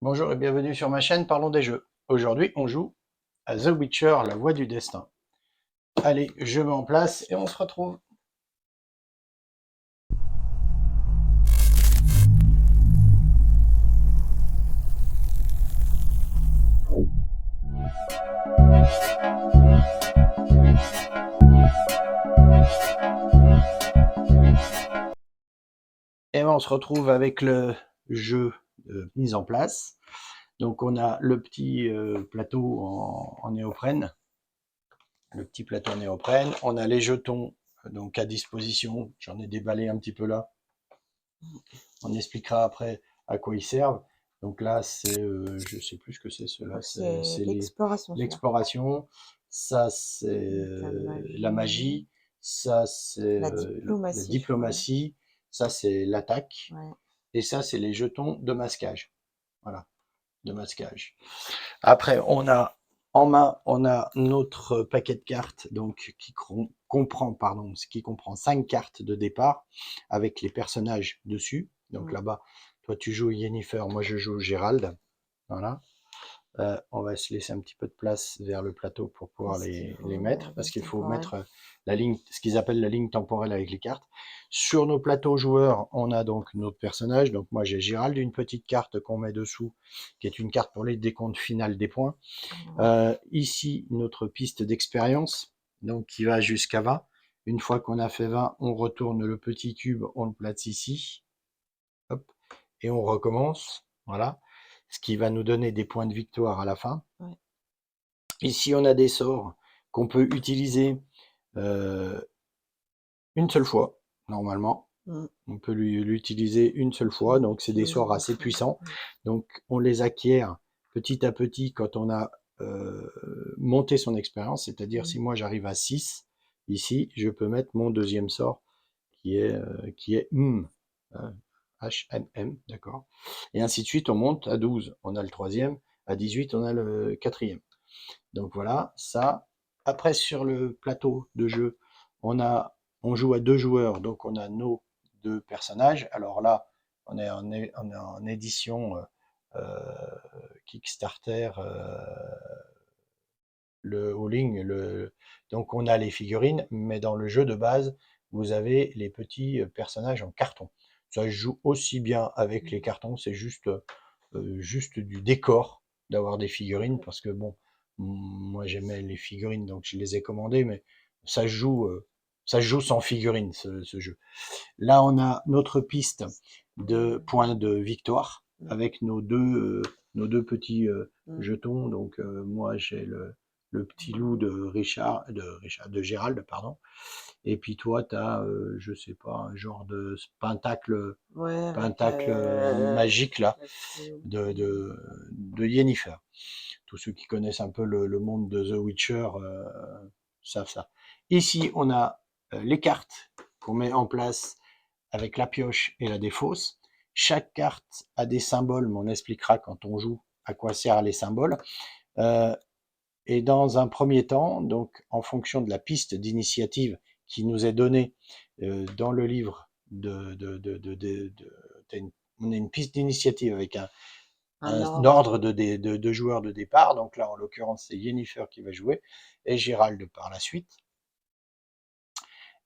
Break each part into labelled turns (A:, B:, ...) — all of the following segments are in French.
A: Bonjour et bienvenue sur ma chaîne Parlons des jeux. Aujourd'hui, on joue à The Witcher, la voix du destin. Allez, je mets en place et on se retrouve. Et on se retrouve avec le jeu mis en place. Donc on a le petit plateau en néoprène. Le petit plateau en néoprène. On a les jetons donc à disposition. J'en ai déballé un petit peu là. On expliquera après à quoi ils servent. Donc là, c'est, je sais plus ce que c'est cela.
B: C'est l'exploration.
A: L'exploration. Ça, c'est la magie. Ça, c'est
B: La
A: la
B: diplomatie, je crois.
A: diplomatie. Ça, c'est l'attaque.
B: Ouais.
A: Et ça, c'est les jetons de masquage. Voilà, de masquage. Après, on a en main, on a notre paquet de cartes, donc qui comprend 5 cartes de départ avec les personnages dessus. Donc là-bas, toi tu joues Yennefer, moi je joue Gérald. Voilà. On va se laisser un petit peu de place vers le plateau pour pouvoir les mettre, parce qu'il faut mettre la ligne, ce qu'ils appellent la ligne temporelle avec les cartes. Sur nos plateaux joueurs, on a donc notre personnage. Donc moi j'ai Gérald, une petite carte qu'on met dessous, qui est une carte pour les décomptes finales des points. Ici, notre piste d'expérience, donc qui va jusqu'à 20. Une fois qu'on a fait 20, on retourne le petit cube, on le place ici. Hop, et on recommence. Voilà. Ce qui va nous donner des points de victoire à la fin.
B: Ouais.
A: Ici, on a des sorts qu'on peut utiliser une seule fois, normalement. On peut l'utiliser une seule fois, donc c'est des sorts assez puissants. Donc on les acquiert petit à petit quand on a monté son expérience, c'est-à-dire si moi j'arrive à 6, ici, je peux mettre mon deuxième sort qui est HMM, d'accord. Et ainsi de suite, on monte à 12, on a le troisième, à 18, on a le quatrième. Donc voilà, ça. Après, sur le plateau de jeu, on joue à 2 joueurs, donc on a nos 2 personnages. Alors là, on est en édition Kickstarter, le Howling, donc on a les figurines, mais dans le jeu de base, vous avez les petits personnages en carton. Ça se joue aussi bien avec les cartons, c'est juste du décor d'avoir des figurines, parce que bon, moi j'aimais les figurines, donc je les ai commandées, mais ça se joue sans figurines, ce jeu. Là, on a notre piste de points de victoire avec nos deux petits jetons. Donc moi j'ai le petit loup de Gérald, pardon. Et puis toi, tu as, je sais pas, un genre de pentacle magique là, de Yennefer. Tous ceux qui connaissent un peu le monde de The Witcher savent ça. Ici, on a les cartes qu'on met en place avec la pioche et la défausse. Chaque carte a des symboles, mais on expliquera quand on joue à quoi servent les symboles. Et dans un premier temps, donc en fonction de la piste d'initiative qui nous est donnée dans le livre on a une piste d'initiative avec un ordre de joueurs de départ. Donc là, en l'occurrence, c'est Yennefer qui va jouer et Gérald par la suite.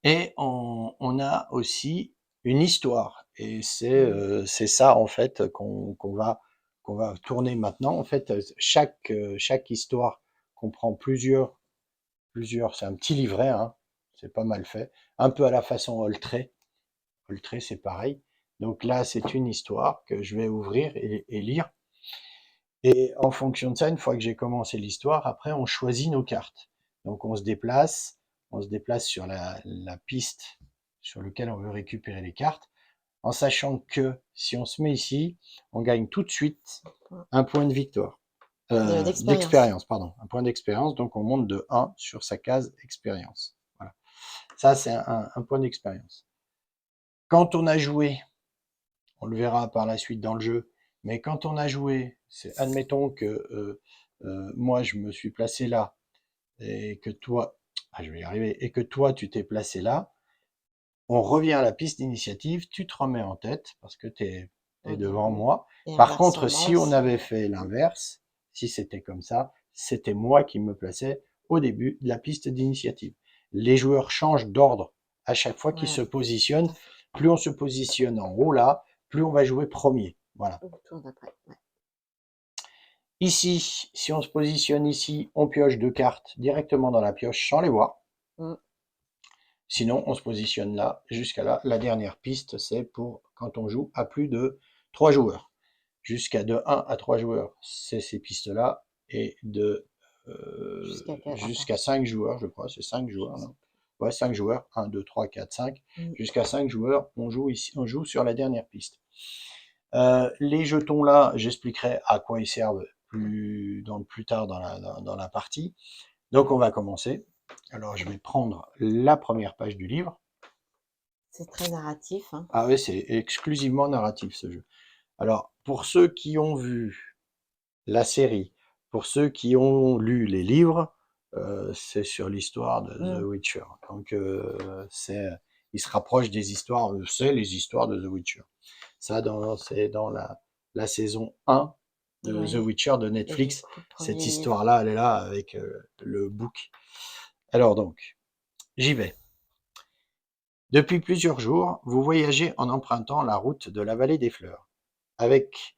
A: Et on a aussi une histoire. Et c'est ça, en fait, qu'on va tourner maintenant. En fait, chaque histoire comprend plusieurs, c'est un petit livret, hein, c'est pas mal fait. Un peu à la façon Oltré. Oltré, c'est pareil. Donc là, c'est une histoire que je vais ouvrir et lire. Et en fonction de ça, une fois que j'ai commencé l'histoire, après, on choisit nos cartes. Donc on se déplace sur la piste sur laquelle on veut récupérer les cartes, en sachant que si on se met ici, on gagne tout de suite un point de victoire. D'expérience, pardon. Un point d'expérience, donc on monte de 1 sur sa case expérience. Voilà. Ça, c'est un point d'expérience. Quand on a joué, on le verra par la suite dans le jeu, mais quand on a joué, admettons que moi je me suis placé là, et que toi, je vais y arriver, et que toi tu t'es placé là, on revient à la piste d'initiative, tu te remets en tête, parce que tu es est
B: au
A: devant
B: début.
A: moi.
B: Et
A: Par contre,
B: inversement
A: si on
B: aussi.
A: avait fait l'inverse, si c'était comme ça, c'était moi qui me plaçais au début de la piste d'initiative. Les joueurs changent d'ordre à chaque fois qu'ils
B: Ouais,
A: se
B: tout
A: positionnent.
B: à fait.
A: Plus on se positionne en haut là, plus on va jouer premier. Voilà.
B: Au tour d'après. Ouais.
A: Ici, si on se positionne ici, on pioche 2 cartes directement dans la pioche sans les voir.
B: Mm.
A: Sinon, on se positionne là, jusqu'à là. La dernière piste, c'est pour quand on joue à plus de 3 joueurs. Jusqu'à de 1 à 3 joueurs, c'est ces pistes-là. Et de
B: Attends,
A: jusqu'à 5 joueurs, je crois, c'est 5
B: je
A: joueurs.
B: sais
A: Non, ouais, 5 joueurs. 1, 2, 3, 4, 5.
B: plus.
A: Jusqu'à 5 joueurs, on joue ici, on joue sur la dernière piste. Les jetons là, j'expliquerai à quoi ils servent plus tard dans la partie. Donc on va commencer. Alors je vais prendre la première page du livre.
B: C'est très narratif, hein.
A: Ah oui, c'est exclusivement narratif ce jeu. Alors pour ceux qui ont vu la série, pour ceux qui ont lu les livres, c'est sur l'histoire de The
B: Mm.
A: Witcher. Donc il se rapproche des histoires, c'est les histoires de The Witcher. Ça, c'est dans la saison 1 de The
B: Ouais.
A: Witcher de
B: Et le
A: Netflix.
B: tout
A: Cette
B: premier livre.
A: histoire-là, elle est là avec le book. Alors donc, j'y vais. Depuis plusieurs jours, vous voyagez en empruntant la route de la vallée des fleurs, avec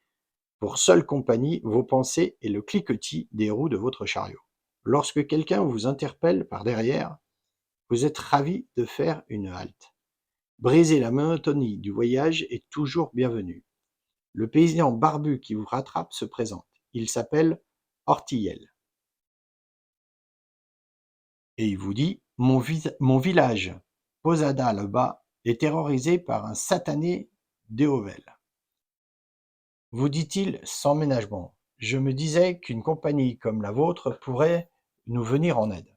A: pour seule compagnie vos pensées et le cliquetis des roues de votre chariot. Lorsque quelqu'un vous interpelle par derrière, vous êtes ravi de faire une halte. Briser la monotonie du voyage est toujours bienvenu. Le paysan barbu qui vous rattrape se présente. Il s'appelle Ortillel. Et il vous dit, mon village, Posada là-bas, est terrorisé par un satané Déovel. Vous dit-il sans ménagement, je me disais qu'une compagnie comme la vôtre pourrait nous venir en aide.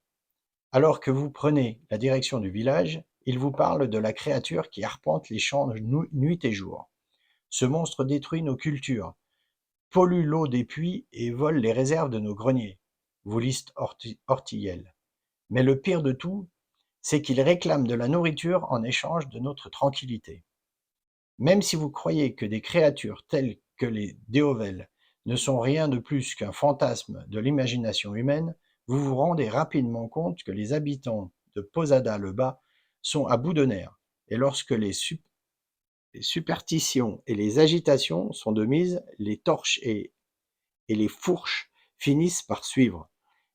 A: Alors que vous prenez la direction du village, il vous parle de la créature qui arpente les champs nuit et jour. Ce monstre détruit nos cultures, pollue l'eau des puits et vole les réserves de nos greniers, vous liste Ortillel. Mais le pire de tout, c'est qu'il réclame de la nourriture en échange de notre tranquillité. Même si vous croyez que des créatures telles que les Déovel ne sont rien de plus qu'un fantasme de l'imagination humaine, vous vous rendez rapidement compte que les habitants de Posada-le-Bas sont à bout de nerfs, et lorsque les superstitions et les agitations sont de mise, les torches et les fourches finissent par suivre.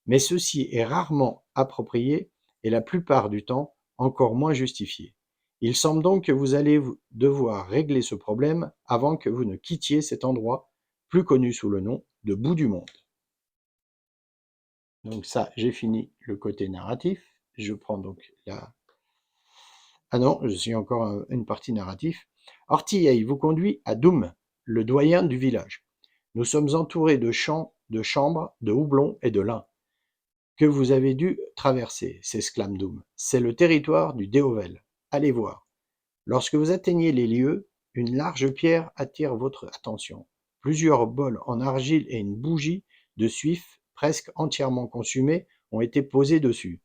A: Mais ceci est rarement approprié et la plupart du temps encore moins justifié. Il semble donc que vous allez devoir régler ce problème avant que vous ne quittiez cet endroit, plus connu sous le nom de bout du monde. Donc ça, j'ai fini le côté narratif. Je prends donc la... Ah non, je suis encore une partie narrative. Ortilley vous conduit à Doum, le doyen du village. Nous sommes entourés de champs, de chambres, de houblons et de lin que vous avez dû traverser, s'exclame Doom. C'est le territoire du Déovel. Allez voir. Lorsque vous atteignez les lieux, une large pierre attire votre attention. Plusieurs bols en argile et une bougie de suif, presque entièrement consumée, ont été posés dessus.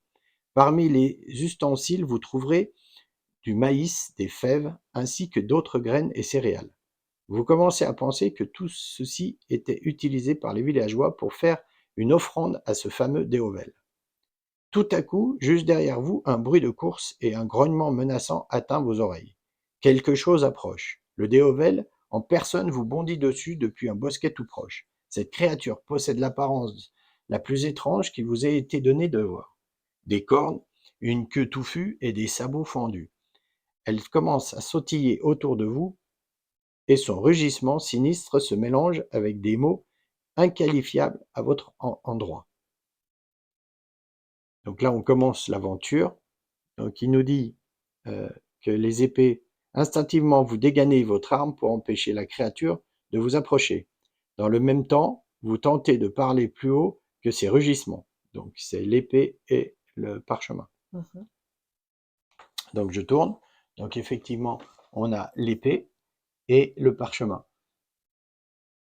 A: Parmi les ustensiles, vous trouverez du maïs, des fèves, ainsi que d'autres graines et céréales. Vous commencez à penser que tout ceci était utilisé par les villageois pour faire une offrande à ce fameux Déovel. Tout à coup, juste derrière vous, un bruit de course et un grognement menaçant atteint vos oreilles. Quelque chose approche. Le Déovel, en personne, vous bondit dessus depuis un bosquet tout proche. Cette créature possède l'apparence la plus étrange qui vous ait été donnée de voir. Des cornes, une queue touffue et des sabots fendus. Elle commence à sautiller autour de vous et son rugissement sinistre se mélange avec des mots inqualifiables à votre endroit. Donc là, on commence l'aventure. Donc il nous dit que les épées, instinctivement, vous dégainez votre arme pour empêcher la créature de vous approcher. Dans le même temps, vous tentez de parler plus haut que ses rugissements. Donc c'est l'épée et le parchemin.
B: Mhm.
A: Donc je tourne. Donc effectivement, on a l'épée et le parchemin.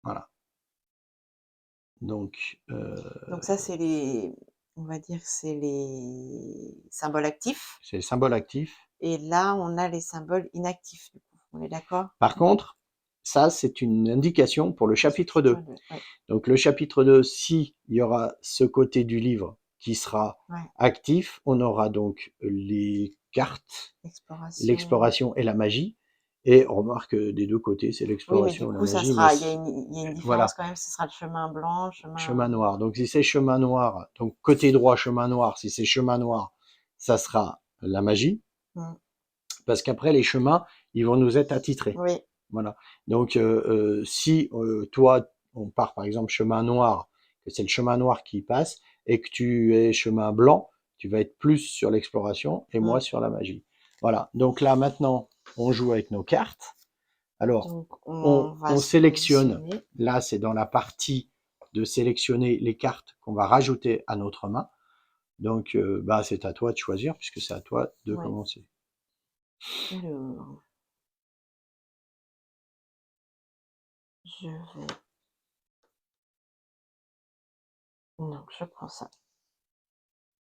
A: Voilà. Donc
B: Donc ça, c'est les, on va dire, c'est les symboles actifs.
A: c'est le symbole actif.
B: Et là, on a les symboles inactifs, du coup. On est d'accord?
A: Par contre, ça, c'est une indication pour le chapitre 2.
B: Ouais.
A: Donc le chapitre 2, si il y aura ce côté du livre qui sera
B: Ouais.
A: actif, on aura donc les cartes,
B: Exploration.
A: l'exploration et la magie. Et on remarque que des deux côtés, c'est
B: Oui, mais
A: l'exploration
B: du
A: ou la
B: coup, ça
A: magie, mais
B: sera, il y a une différence
A: voilà,
B: quand même, ce sera le chemin blanc,
A: chemin
B: chemin.
A: noir. Donc si c'est chemin noir, donc côté droit chemin noir, si c'est chemin noir, ça sera la magie,
B: Mm.
A: parce qu'après les chemins, ils vont nous être attitrés.
B: Oui,
A: Voilà. Donc si toi, on part par exemple chemin noir, que c'est le chemin noir qui passe, et que tu es chemin blanc, tu vas être plus sur l'exploration et moi
B: mm.
A: sur la magie. Voilà. Donc là maintenant, on joue avec nos cartes. Alors,
B: Donc on va
A: on
B: se
A: sélectionne.
B: positionner.
A: Là, c'est dans la partie de sélectionner les cartes qu'on va rajouter à notre main. Donc, bah, c'est à toi de choisir puisque c'est à toi de
B: Oui.
A: commencer.
B: Alors, je vais. Donc, je prends ça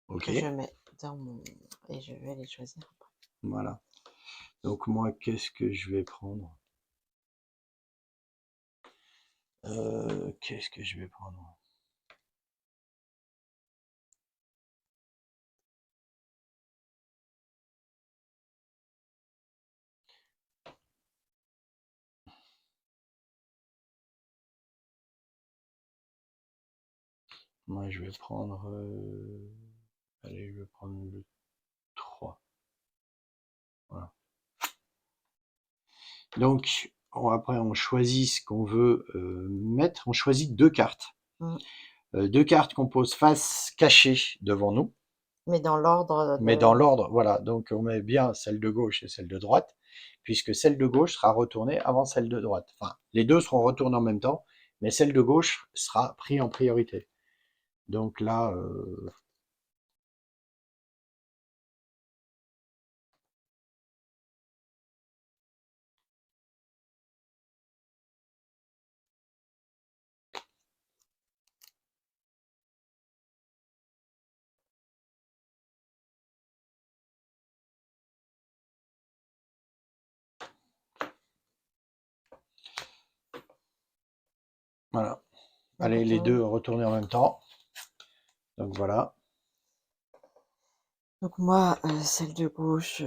A: Ok.
B: que je mets dans mon. Et je vais les choisir après.
A: Voilà. Donc moi, qu'est-ce que je vais prendre? Qu'est-ce que je vais prendre? Moi, je vais prendre. Allez, je vais prendre le 3. Voilà. Donc, après, on choisit ce qu'on veut mettre. On choisit deux cartes.
B: Mm.
A: Deux cartes qu'on pose face cachée devant nous.
B: Mais dans l'ordre
A: Mais dans
B: de.
A: l'ordre, voilà. Donc, on met bien celle de gauche et celle de droite, puisque celle de gauche sera retournée avant celle de droite. Enfin, les deux seront retournés en même temps, mais celle de gauche sera prise en priorité. Donc là, voilà. Allez, les deux retournés en même temps. Donc voilà.
B: Donc moi, celle de gauche,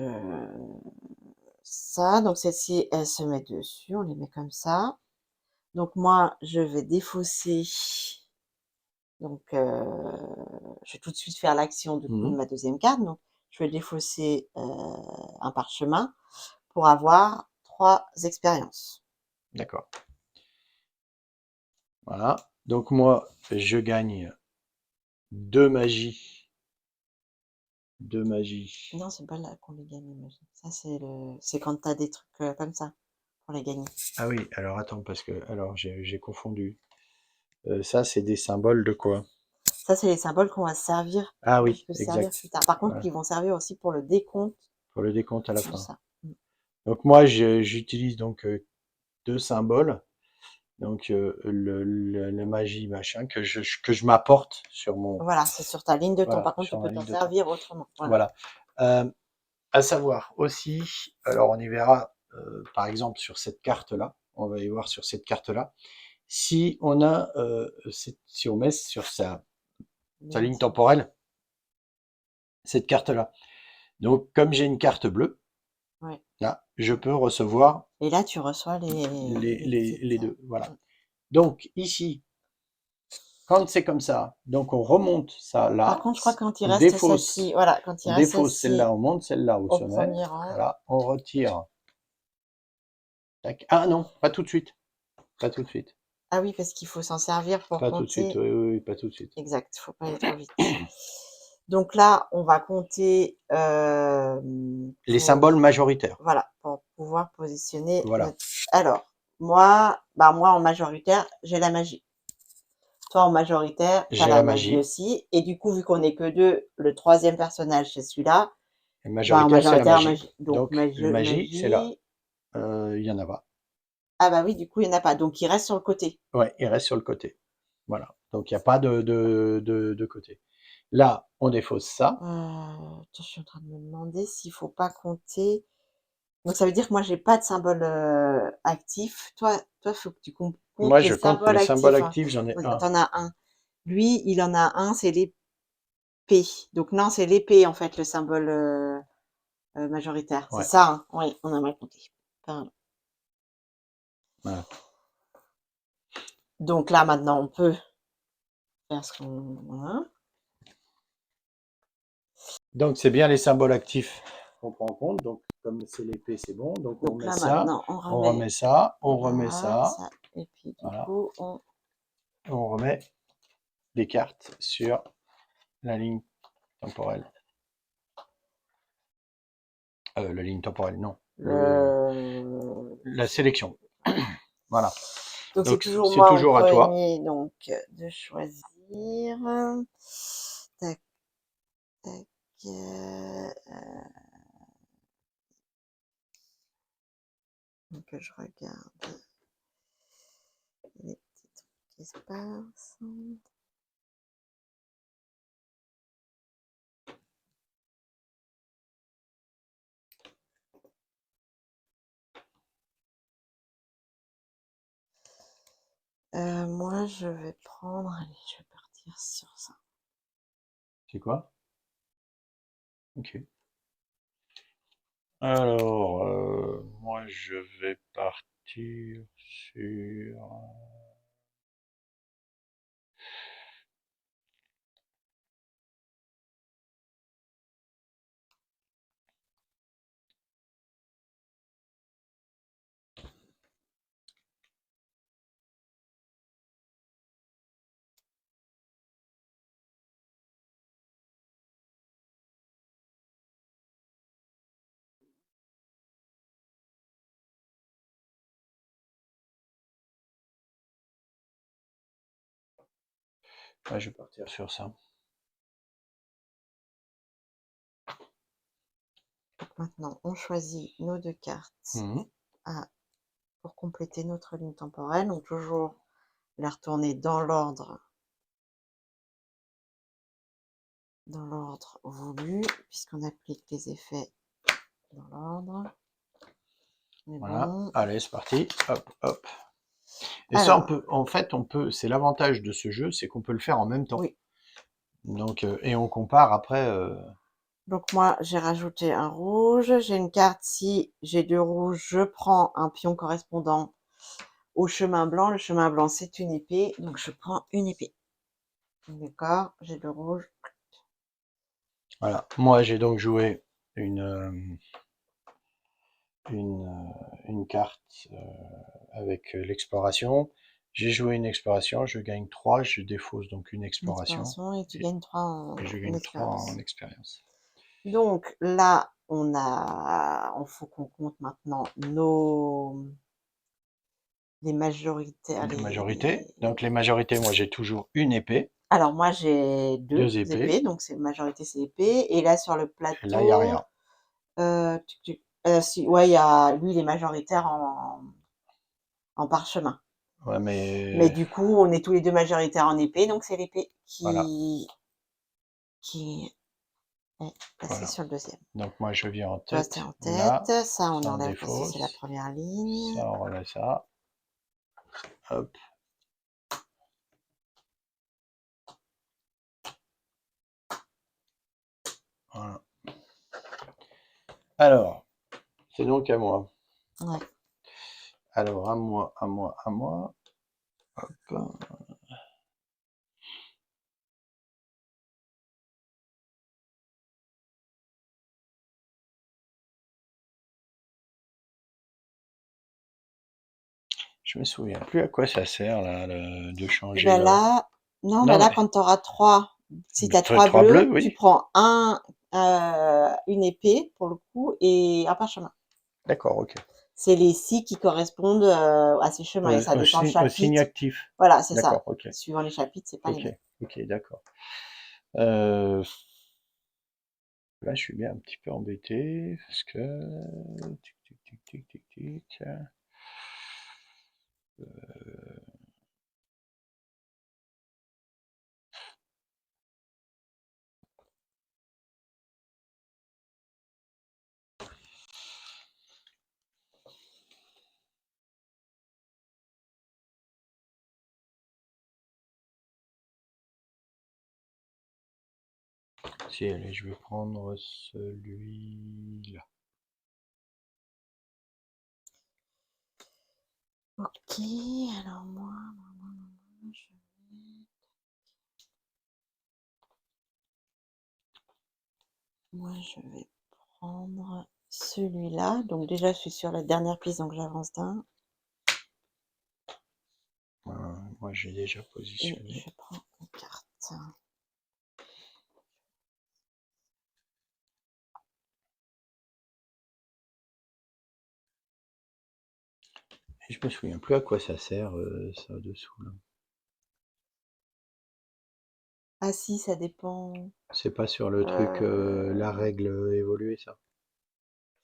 B: ça. Donc celle-ci, elle se met dessus. On les met comme ça. Donc moi, je vais défausser. Donc je vais tout de suite faire l'action du coup de
A: Mhm.
B: ma deuxième carte. Donc je vais défausser un parchemin pour avoir 3 expériences.
A: D'accord. Voilà. Donc moi, je gagne deux magies. Deux magies.
B: Non, c'est pas là qu'on les gagne, imagine. Ça, c'est quand tu as des trucs comme ça pour les gagner.
A: Ah oui, alors attends, parce que alors j'ai confondu. Ça, c'est des symboles de quoi?
B: Ça, c'est les symboles qu'on va servir,
A: Ah
B: qu'on
A: oui,
B: peut servir
A: exact.
B: plus tard. Par contre,
A: Voilà.
B: qui vont servir aussi pour le décompte
A: Pour le décompte à la
B: de
A: fin.
B: ça. Mm.
A: Donc moi, j'utilise donc deux symboles. Donc le magie machin que je m'apporte sur mon
B: Voilà, c'est sur ta ligne de temps.
A: voilà
B: Par contre, tu
A: sur ma
B: peux t'en
A: ligne de temps.
B: servir autrement. Voilà.
A: Voilà. Euh, à savoir aussi, alors on y verra par exemple sur cette carte là, on va y voir sur cette carte là, si on a si on met sur sa ligne temporelle cette carte là. Donc comme j'ai une carte bleue,
B: Ouais.
A: là je peux recevoir
B: Et là, tu reçois les
A: les
B: petites.
A: deux. Voilà. Donc ici, quand c'est comme ça, donc on remonte ça
B: Par
A: là,
B: contre, je crois que quand il
A: on
B: reste celle-ci,
A: défausse,
B: voilà, quand il
A: on
B: reste
A: défausse celle-là,
B: celle-ci
A: on monte celle-là au
B: au
A: sommet,
B: premier rang,
A: voilà, on retire. Tac. Ah non, pas tout de suite, pas tout de suite,
B: ah oui, parce qu'il faut s'en servir pour
A: pas tout de suite,
B: compter.
A: oui, oui, oui, pas tout de suite.
B: Exact, il faut pas aller trop vite. Donc là, on va compter
A: Les symboles majoritaires,
B: voilà, pour pouvoir positionner
A: voilà.
B: notre. Alors, moi en majoritaire, j'ai la magie. Toi en majoritaire, tu as
A: J'ai
B: la
A: la
B: magie
A: magie,
B: aussi. Et du coup, vu qu'on n'est que deux, le troisième personnage, c'est celui-là.
A: et
B: En
A: majoritaire, c'est la
B: majoritaire,
A: magie.
B: magie. Donc,
A: Donc, le magie, c'est là.
B: magie.
A: Il y en a pas.
B: Ah bah oui, du coup, il n'y en a pas. Donc, il reste sur le côté.
A: Ouais, il reste sur le côté. Voilà. Donc, il n'y a pas de côté. Là, on défausse ça.
B: Attends, je suis en train de me demander s'il faut pas compter. Donc ça veut dire que moi, j'ai pas de symbole actif. Toi, faut que tu comptes
A: Moi,
B: les
A: je compte
B: symboles
A: les symboles
B: actifs, hein.
A: actifs, j'en ai un.
B: T'en as un. Lui, il en a un, c'est l'épée. Donc non, c'est l'épée, en fait, le symbole majoritaire. C'est
A: Ouais,
B: ça, hein. Oui, on a mal compté. Pardon.
A: voilà.
B: Donc là, maintenant, on peut faire ce qu'on... Voilà.
A: Donc, c'est bien les symboles actifs qu'on prend en compte. Donc, comme c'est l'épée, c'est bon. Donc, on
B: Donc
A: met
B: là,
A: ça,
B: maintenant, on
A: on
B: remet...
A: remet ça, on remet
B: Voilà,
A: ça.
B: ça. Et puis, du
A: Voilà.
B: coup, on...
A: On remet les cartes sur la ligne temporelle. La ligne temporelle, non. La sélection. Voilà.
B: Donc c'est
A: Donc,
B: toujours
A: c'est
B: moi en
A: toujours à toi.
B: premier, donc de choisir. Tac, tac. Donc je regarde les petits trucs qui se passent. Moi, je vais prendre... Allez, je vais partir sur ça.
A: C'est quoi? Ok. Alors, moi, je vais partir sur... Ouais, je vais partir sur ça.
B: Donc maintenant, on choisit nos deux cartes
A: Mhm.
B: pour compléter notre ligne temporelle. Donc toujours la retourner dans l'ordre voulu, puisqu'on applique les effets dans l'ordre. Mais
A: Voilà.
B: bon.
A: Allez, c'est parti. Hop, hop. Et ça, on
B: Alors,
A: peut, en fait, c'est l'avantage de ce jeu, c'est qu'on peut le faire en même temps.
B: oui.
A: Donc, et on compare après.
B: Donc moi, j'ai rajouté un rouge. J'ai une carte. Si j'ai deux rouges, je prends un pion correspondant au chemin blanc. Le chemin blanc, c'est une épée. Donc je prends une épée. D'accord, j'ai deux rouges.
A: Voilà. Moi, j'ai donc joué une, une carte avec l'exploration. J'ai joué une exploration, je gagne 3, je défausse donc une
B: Une
A: exploration
B: exploration et tu
A: et,
B: gagnes 3
A: et je
B: en
A: gagne 3 en
B: expérience.
A: expérience.
B: Donc là, on faut qu'on compte maintenant les majoritaires.
A: Les majorités. Donc les majorités, moi j'ai toujours une épée,
B: Alors moi j'ai deux
A: 2 épées,
B: épées, donc c'est majorité c'est épée. Et là sur le
A: et là il n'y a rien.
B: plateau, si, ouais, il y a lui il est majoritaire en parchemin.
A: Ouais,
B: Mais
A: mais
B: du coup, on est tous les deux majoritaires en épée, donc c'est l'épée
A: voilà,
B: qui est passée
A: voilà.
B: sur le deuxième.
A: Donc moi je viens en
B: Toi, t'es
A: tête,
B: en
A: là,
B: tête. Ça, on
A: ça on
B: enlève parce que c'est la
A: défausse,
B: première ligne.
A: ça on remet ça, hop, voilà. Alors, c'est donc à moi.
B: Ouais.
A: Alors à moi, à moi, à moi, hop. Je me souviens plus à quoi ça sert là, de
B: Et
A: changer
B: ben
A: le.
B: là, non, ben
A: Non
B: là,
A: mais
B: quand tu auras trois, si tu as trois
A: trois bleus,
B: bleus, tu
A: oui.
B: prends une épée pour le coup et un parchemin.
A: D'accord, ok.
B: C'est les six qui correspondent à ces chemins et ça dépend le
A: Au signe
B: chapitre.
A: actif.
B: Voilà, c'est ça.
A: D'accord, ok.
B: Suivant les chapitres, c'est pas les
A: Ok,
B: mêmes.
A: ok, d'accord. Euh, Là, je suis bien un petit peu embêté parce que. Tic, tic, tic, tic, tic, tic. Si, allez, je vais prendre celui-là.
B: Ok, alors je je vais prendre celui-là. Donc déjà, je suis sur la dernière piste, donc j'avance d'un.
A: Moi, j'ai déjà
B: Et
A: positionné.
B: je prends une carte.
A: Et je me souviens plus à quoi ça sert, ça dessous là.
B: Ah si, ça dépend.
A: C'est pas sur le truc, la règle évoluée, ça?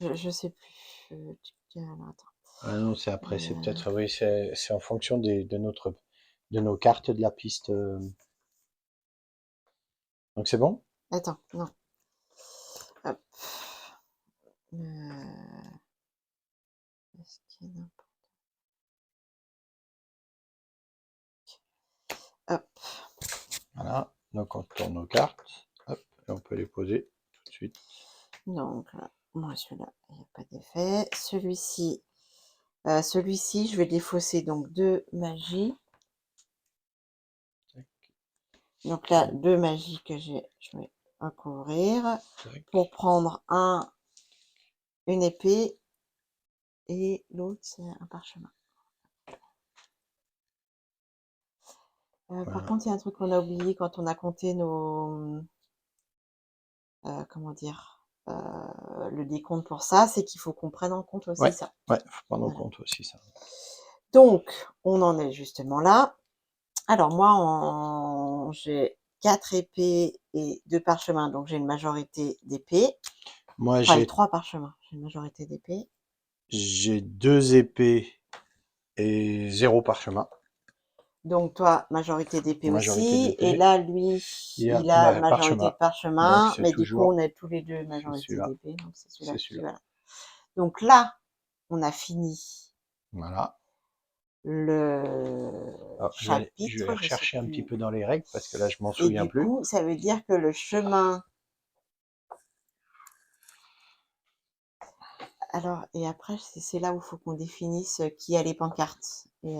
B: Je sais plus. Alors, attends.
A: Ah non, c'est après, c'est
B: Euh,
A: peut-être, oui, c'est en fonction de nos cartes de la piste. Donc c'est bon?
B: attends, non. Hop. Euh, est-ce qu'il y a n'importe- Hop.
A: Voilà. Donc on tourne nos cartes. Hop, et on peut les poser tout de suite.
B: Donc là, moi celui-là, il n'y a pas d'effet. Celui-ci, je vais défausser donc 2 magies.
A: Tac,
B: Donc là, 2 magies que je vais recouvrir
A: tac.
B: pour prendre une épée et l'autre c'est un parchemin. Par
A: Voilà.
B: contre, il y a un truc qu'on a oublié quand on a compté comment dire, le décompte pour ça, c'est qu'il faut qu'on prenne en compte aussi
A: Ouais,
B: ça.
A: ouais, faut prendre en
B: Voilà.
A: compte aussi ça.
B: Donc, on en est justement là. Alors moi, j'ai 4 épées et 2 parchemins, donc j'ai une majorité d'épées.
A: Moi,
B: Enfin, et 3 parchemins, j'ai une majorité d'épées.
A: j'ai 2 épées et 0 parchemin.
B: Donc toi, majorité d'épées
A: Majorité
B: aussi. Et
A: d'épées.
B: là, lui,
A: Il y a
B: il a majorité
A: parchemin.
B: de
A: Donc
B: parchemin,
A: c'est
B: mais du coup,
A: toujours,
B: on a tous les deux
A: c'est
B: majorité
A: celui-là.
B: d'épées, donc c'est celui-là
A: C'est
B: qui
A: celui-là.
B: va là. Donc là, on a fini
A: Voilà.
B: le
A: Alors, je vais
B: chapitre, je sais
A: rechercher un petit
B: plus.
A: peu dans les règles parce que là, je m'en
B: Et
A: souviens
B: du
A: plus.
B: coup, ça veut dire que le chemin. Alors, et après, c'est là où il faut qu'on définisse qui a les pancartes. Et,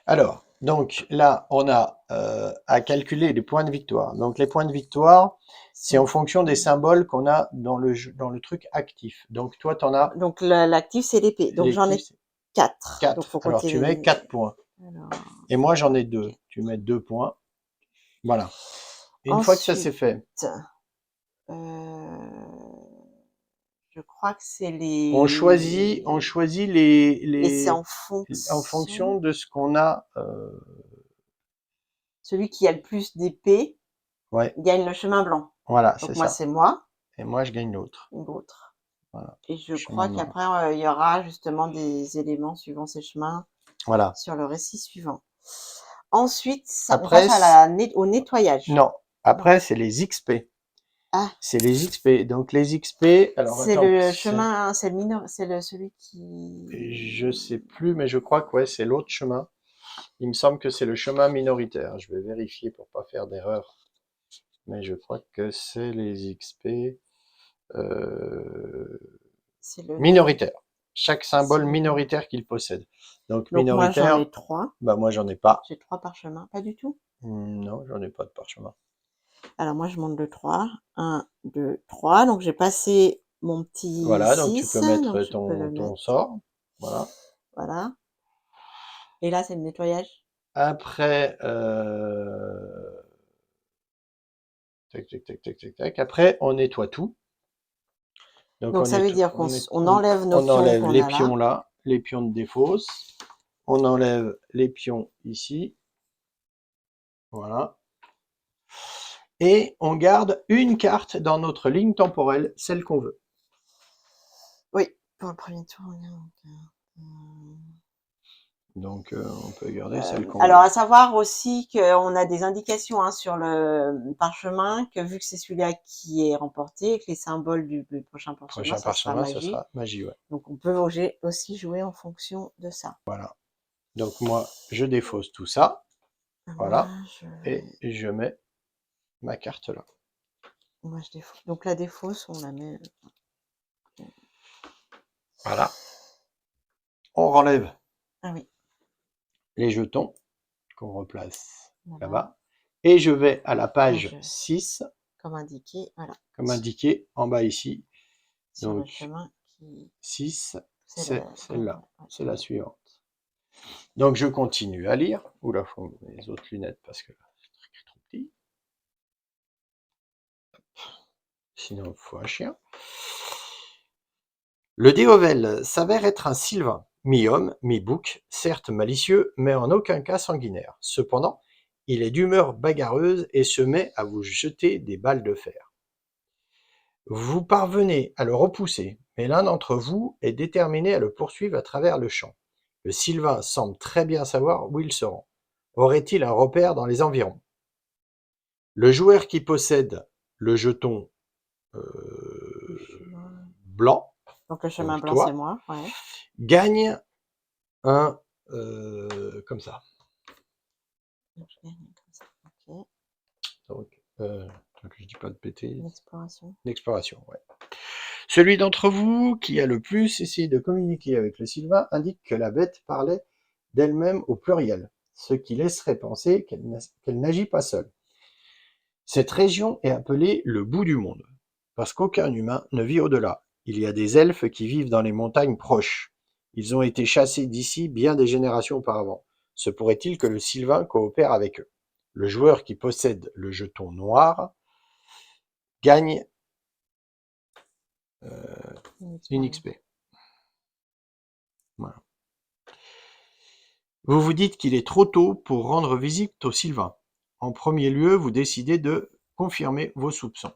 A: Alors, donc là, on a à calculer les points de victoire. Donc les points de victoire, c'est en fonction des symboles qu'on a dans dans le truc actif. Donc toi, tu en as
B: donc l'actif, c'est l'épée. Donc j'en
A: l'actif,
B: ai
A: c'est
B: 4. Donc
A: 4.
B: faut
A: Alors
B: compter
A: tu mets
B: les.
A: 4 points.
B: Alors,
A: Et moi, j'en ai
B: ok.
A: 2. Tu mets 2 points. Voilà. Et une fois que ça c'est
B: Ensuite,
A: fait,
B: je crois que c'est
A: on
B: les.
A: choisit
B: Et c'est en
A: en fonction
B: fonction.
A: de ce qu'on a.
B: Celui qui a le plus d'épées
A: Ouais,
B: gagne le chemin blanc.
A: voilà, c'est
B: Donc moi,
A: ça.
B: c'est moi
A: Et moi, je gagne l'autre.
B: ou l'autre.
A: Voilà.
B: Et je
A: Chemin
B: crois
A: noir.
B: qu'après, il y aura justement des éléments suivant ces chemins
A: Voilà.
B: sur le récit suivant. Ensuite, on passe
A: Après,
B: au nettoyage.
A: non. Après, c'est les XP.
B: Ah,
A: C'est les XP. Donc les XP, alors
B: c'est
A: attends,
B: le chemin, c'est le mineur, celui
A: je
B: qui.
A: sais plus, mais je crois que ouais, c'est l'autre chemin. Il me semble que c'est le chemin minoritaire. Je vais vérifier pour pas faire d'erreur. Mais je crois que c'est les XP
B: C'est le.
A: minoritaires. Chaque
B: C'est
A: symbole
B: le.
A: minoritaire qu'il possède. Donc
B: Donc moi, j'en
A: minoritaire,
B: ai 3.
A: bah moi j'en ai pas.
B: J'ai 3 parchemins. Pas du tout.
A: Non, j'en ai pas de parchemin.
B: Alors moi, je monte de 3. 1, 2, 3. Donc j'ai passé mon petit
A: Voilà, donc tu
B: 6.
A: peux
B: Donc
A: mettre
B: je peux le
A: ton
B: mettre.
A: sort. Voilà.
B: Voilà. Et là, c'est le nettoyage.
A: Après, tac, tac, tac, tac, tac, tac. Après, on nettoie tout. Donc
B: Donc ça veut dire on enlève nos
A: on
B: pions
A: enlève
B: qu'on
A: les
B: a
A: pions
B: là.
A: là, les pions de défausse. On enlève les pions ici. Voilà. Et on garde une carte dans notre ligne temporelle, celle qu'on veut.
B: Oui, pour le premier tour.
A: Donc, on peut garder celle qu'on
B: Alors,
A: veut.
B: à savoir aussi qu'on a des indications sur le parchemin, que vu que c'est celui-là qui est remporté, que les symboles du prochain parchemin,
A: Prochain
B: ça sera
A: parchemin, ce
B: magie.
A: sera magie, ouais.
B: Donc, on peut aussi jouer en fonction de ça.
A: Voilà. Donc, moi, je défausse tout ça.
B: Moi,
A: Voilà.
B: je
A: Et
B: vais.
A: je mets ma carte là.
B: Moi, je défausse. Donc, la défausse, on la met.
A: Voilà. On renlève
B: Ah oui,
A: les jetons qu'on replace
B: voilà.
A: là-bas. Et je vais à la page
B: Page
A: 6,
B: comme indiqué, voilà.
A: comme indiqué en bas ici.
B: Sur le
A: Donc
B: chemin qui.
A: 6,
B: C'est
A: c'est
B: le.
A: celle-là,
B: Ouais.
A: c'est la suivante. Donc je continue à lire. Oula, faut mes autres lunettes parce que c'est trop petit. Sinon, il faut un chien. Le Déovel s'avère être un sylvain, mi-homme, mi-bouc, certes malicieux, mais en aucun cas sanguinaire. Cependant, il est d'humeur bagarreuse et se met à vous jeter des balles de fer. Vous parvenez à le repousser, mais l'un d'entre vous est déterminé à le poursuivre à travers le champ. Le sylvain semble très bien savoir où il se rend. Aurait-il un repère dans les environs? Le joueur qui possède le jeton blanc,
B: Donc, le chemin
A: donc
B: blanc, c'est
A: toi,
B: moi, ouais.
A: gagne un comme ça.
B: Donc, je gagne comme ça. Ok.
A: Donc je dis pas de péter.
B: L'exploration.
A: L'exploration, ouais. Celui d'entre vous qui a le plus essayé de communiquer avec le sylvain indique que la bête parlait d'elle-même au pluriel, ce qui laisserait penser qu'elle n'agit pas seule. Cette région est appelée le bout du monde, parce qu'aucun humain ne vit au-delà. Il y a des elfes qui vivent dans les montagnes proches. Ils ont été chassés d'ici bien des générations auparavant. Se pourrait-il que le sylvain coopère avec eux? Le joueur qui possède le jeton noir gagne une XP. Voilà. Vous vous dites qu'il est trop tôt pour rendre visite au sylvain. En premier lieu, vous décidez de confirmer vos soupçons.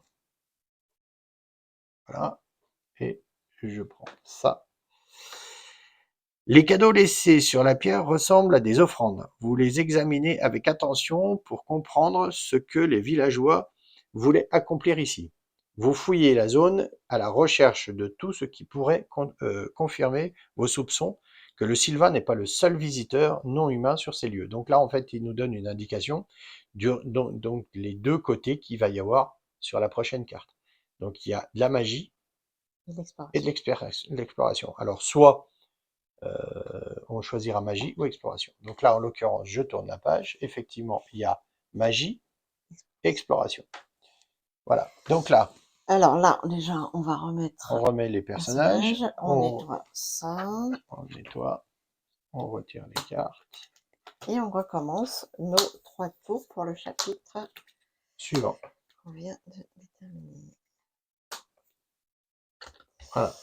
A: Voilà. Et je prends ça. Les cadeaux laissés sur la pierre ressemblent à des offrandes. Vous les examinez avec attention pour comprendre ce que les villageois voulaient accomplir ici. Vous fouillez la zone à la recherche de tout ce qui pourrait confirmer vos soupçons que le Sylvain n'est pas le seul visiteur non humain sur ces lieux. Donc là, en fait, il nous donne une indication donc les deux côtés qu'il va y avoir sur la prochaine carte. Donc il y a de la magie et de l'exploration. Alors soit on choisira magie ou exploration. Donc là, en l'occurrence, je tourne la page. Effectivement, il y a magie et exploration. Voilà. Donc là,
B: Alors là, déjà, on va remettre
A: on remet les personnages.
B: on nettoie ça.
A: On nettoie. On retire les cartes.
B: Et on recommence nos 3 tours pour le chapitre
A: Suivant.
B: qu'on vient de déterminer.
A: Voilà.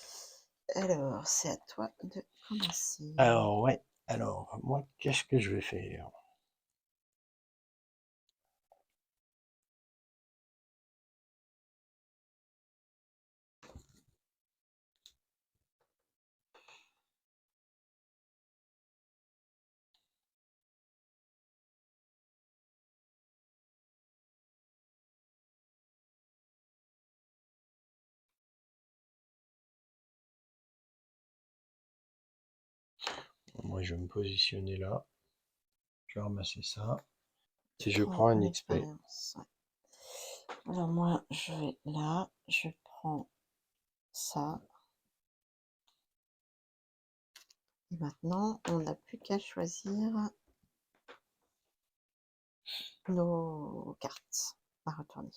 B: Alors, c'est à toi de commencer.
A: Alors, ouais. Alors, moi, qu'est-ce que je vais faire? Moi, je vais me positionner là. Je vais ramasser ça. Si je prends un XP.
B: Ouais. Alors moi, je vais là, je prends ça. Et maintenant, on n'a plus qu'à choisir nos cartes à retourner.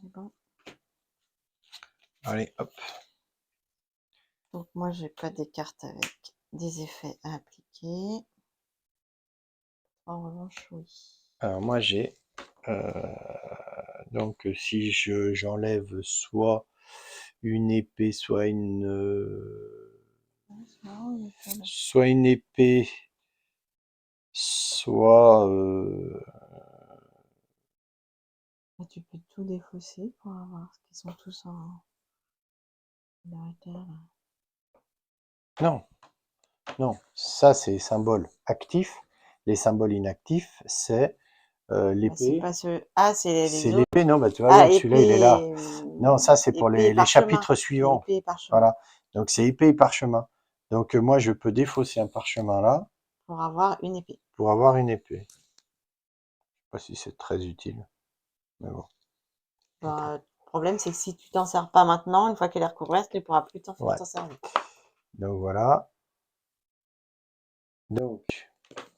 B: Bon.
A: Allez, hop.
B: Donc moi, j'ai pas des cartes avec des effets à appliquer. En revanche, oui.
A: Alors, moi, j'ai... donc, si j'enlève soit une épée, soit soit une épée, soit
B: Tu peux tout défausser pour avoir ce qu'ils sont tous en
A: non, non, ça c'est symbole actif. Les symboles inactifs, c'est
B: Bah, c'est
A: l'épée.
B: pas ce... Ah, c'est
A: C'est
B: les autres.
A: l'épée, non? Bah, tu vois,
B: Ah,
A: regarde, celui-là, il est là.
B: épée,
A: Non, ça, c'est pour
B: épée et
A: les
B: parchemin.
A: chapitres
B: C'est
A: suivants.
B: épée et parchemin.
A: Voilà. Donc, c'est épée et parchemin. Donc, moi, je peux défausser un parchemin là
B: Pour avoir une épée.
A: pour avoir une épée. Je sais pas si c'est très utile, mais bon.
B: Bah, le problème, c'est que si tu t'en sers pas maintenant, une fois qu'elle est recouverte, tu ne pourras plus
A: Ouais.
B: t'en servir.
A: Donc, voilà.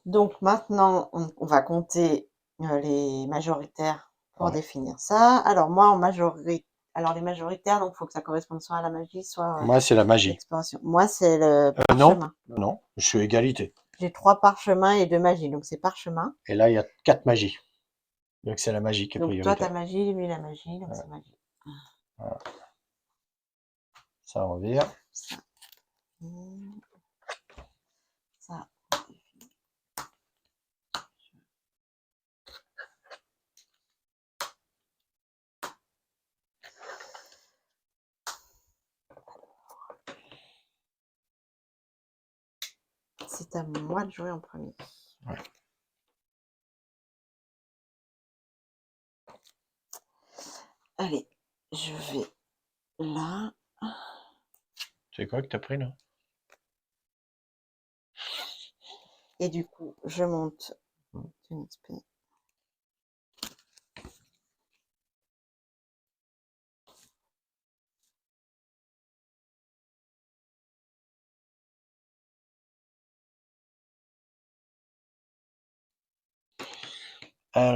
B: Donc maintenant, on va compter les majoritaires pour
A: Ouais.
B: définir ça. Alors moi, en majorité, alors les majoritaires, donc il faut que ça corresponde soit à la magie, soit
A: Moi, c'est la
B: à
A: magie.
B: l'exploration. Moi, c'est le
A: Non,
B: parchemin.
A: non, je suis égalité.
B: J'ai 3 parchemins et 2 magies, donc c'est parchemin.
A: Et là, il y a 4 magies. Donc, c'est la magie qui est
B: Donc toi, ta
A: prioritaire.
B: magie, lui, la magie, donc
A: Ouais.
B: c'est magie.
A: Voilà. Ça, on vire.
B: Ça. Ça. C'est à moi de jouer en premier.
A: Ouais.
B: Allez, je vais là.
A: C'est quoi que t'as pris là?
B: Et du coup, je monte une XP.
A: Alors,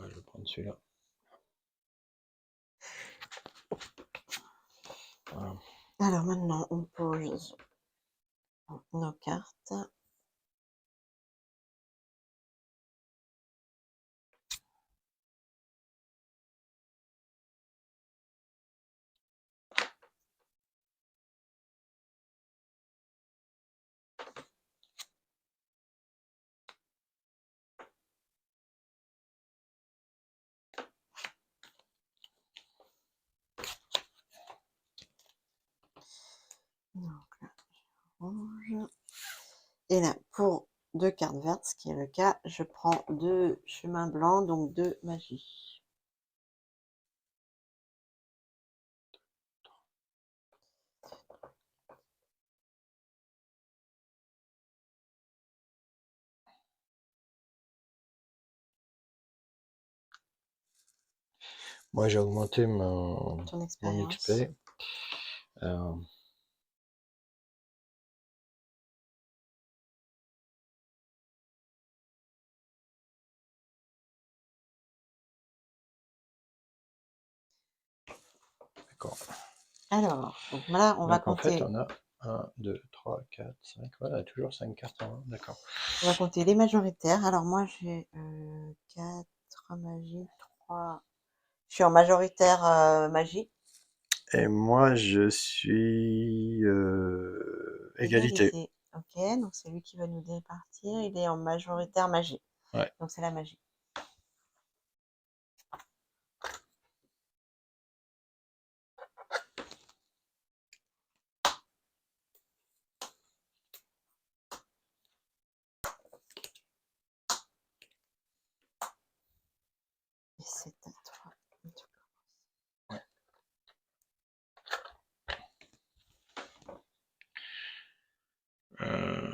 A: je vais prendre celui-là. Voilà.
B: Alors maintenant, on pose nos cartes. Donc là, rouge. Et là, pour 2 cartes vertes, ce qui est le cas, je prends 2 chemins blancs, donc 2 magies.
A: Moi, j'ai augmenté
B: Ton
A: mon
B: expérience.
A: XP. D'accord.
B: Alors, donc là, on va
A: Donc, en fait,
B: compter.
A: on a 1, 2, 3, 4, 5. Voilà, toujours 5 cartes en main. D'accord.
B: On va compter les majoritaires. Alors moi, j'ai 4 magies, 3. Je suis en majoritaire magie.
A: Et moi, je suis égalité.
B: Égalité. Ok, donc c'est lui qui va nous départir. Il est en majoritaire magie.
A: Ouais.
B: Donc c'est la magie. Et c'est à toi.
A: Ouais. Euh,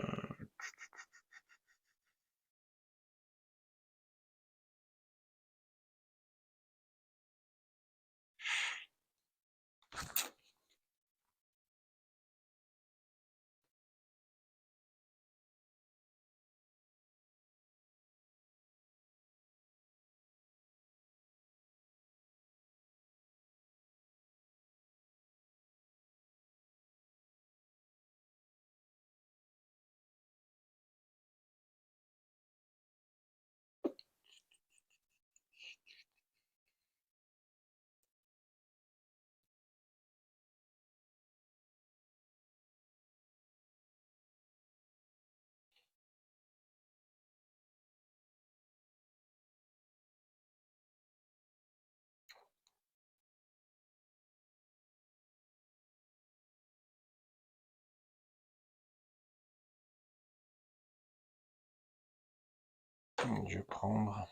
A: Je vais prendre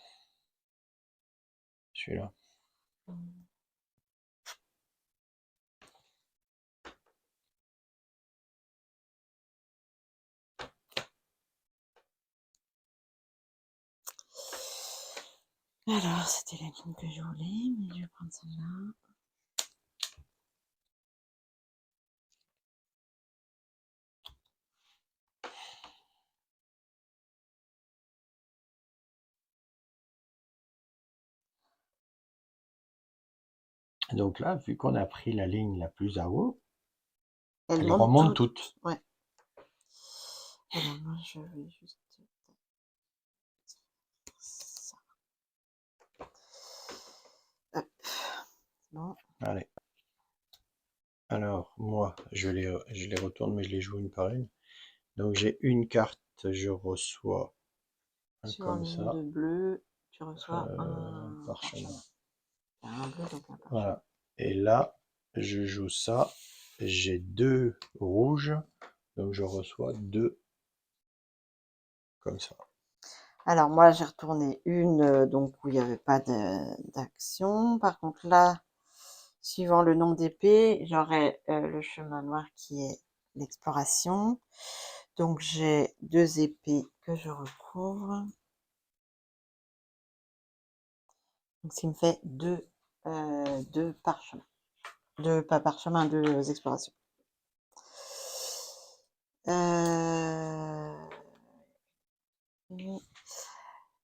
A: celui-là.
B: Alors, c'était la ligne que je voulais, mais je vais prendre celle-là.
A: Donc là, vu qu'on a pris la ligne la plus à haut,
B: Elle
A: elle
B: monte
A: remonte
B: toute.
A: toute.
B: Ouais. Alors, moi, je vais juste ça. Hop. Bon.
A: Allez. Alors, moi, je les retourne, mais je les joue une par une. Donc, j'ai une carte, je reçois
B: Sur
A: comme
B: le
A: ça.
B: de bleu, tu reçois un
A: parchemin.
B: Un bleu, donc un parchemin.
A: Voilà. Et là, je joue ça. J'ai 2 rouges, donc je reçois 2 comme ça.
B: Alors moi j'ai retourné une donc où il n'y avait pas d'action. Par contre là, suivant le nombre d'épées, j'aurai le chemin noir qui est l'exploration. Donc j'ai 2 épées que je recouvre. Donc ce qui me fait 2 parchemins. Pas parchemins, 2 explorations.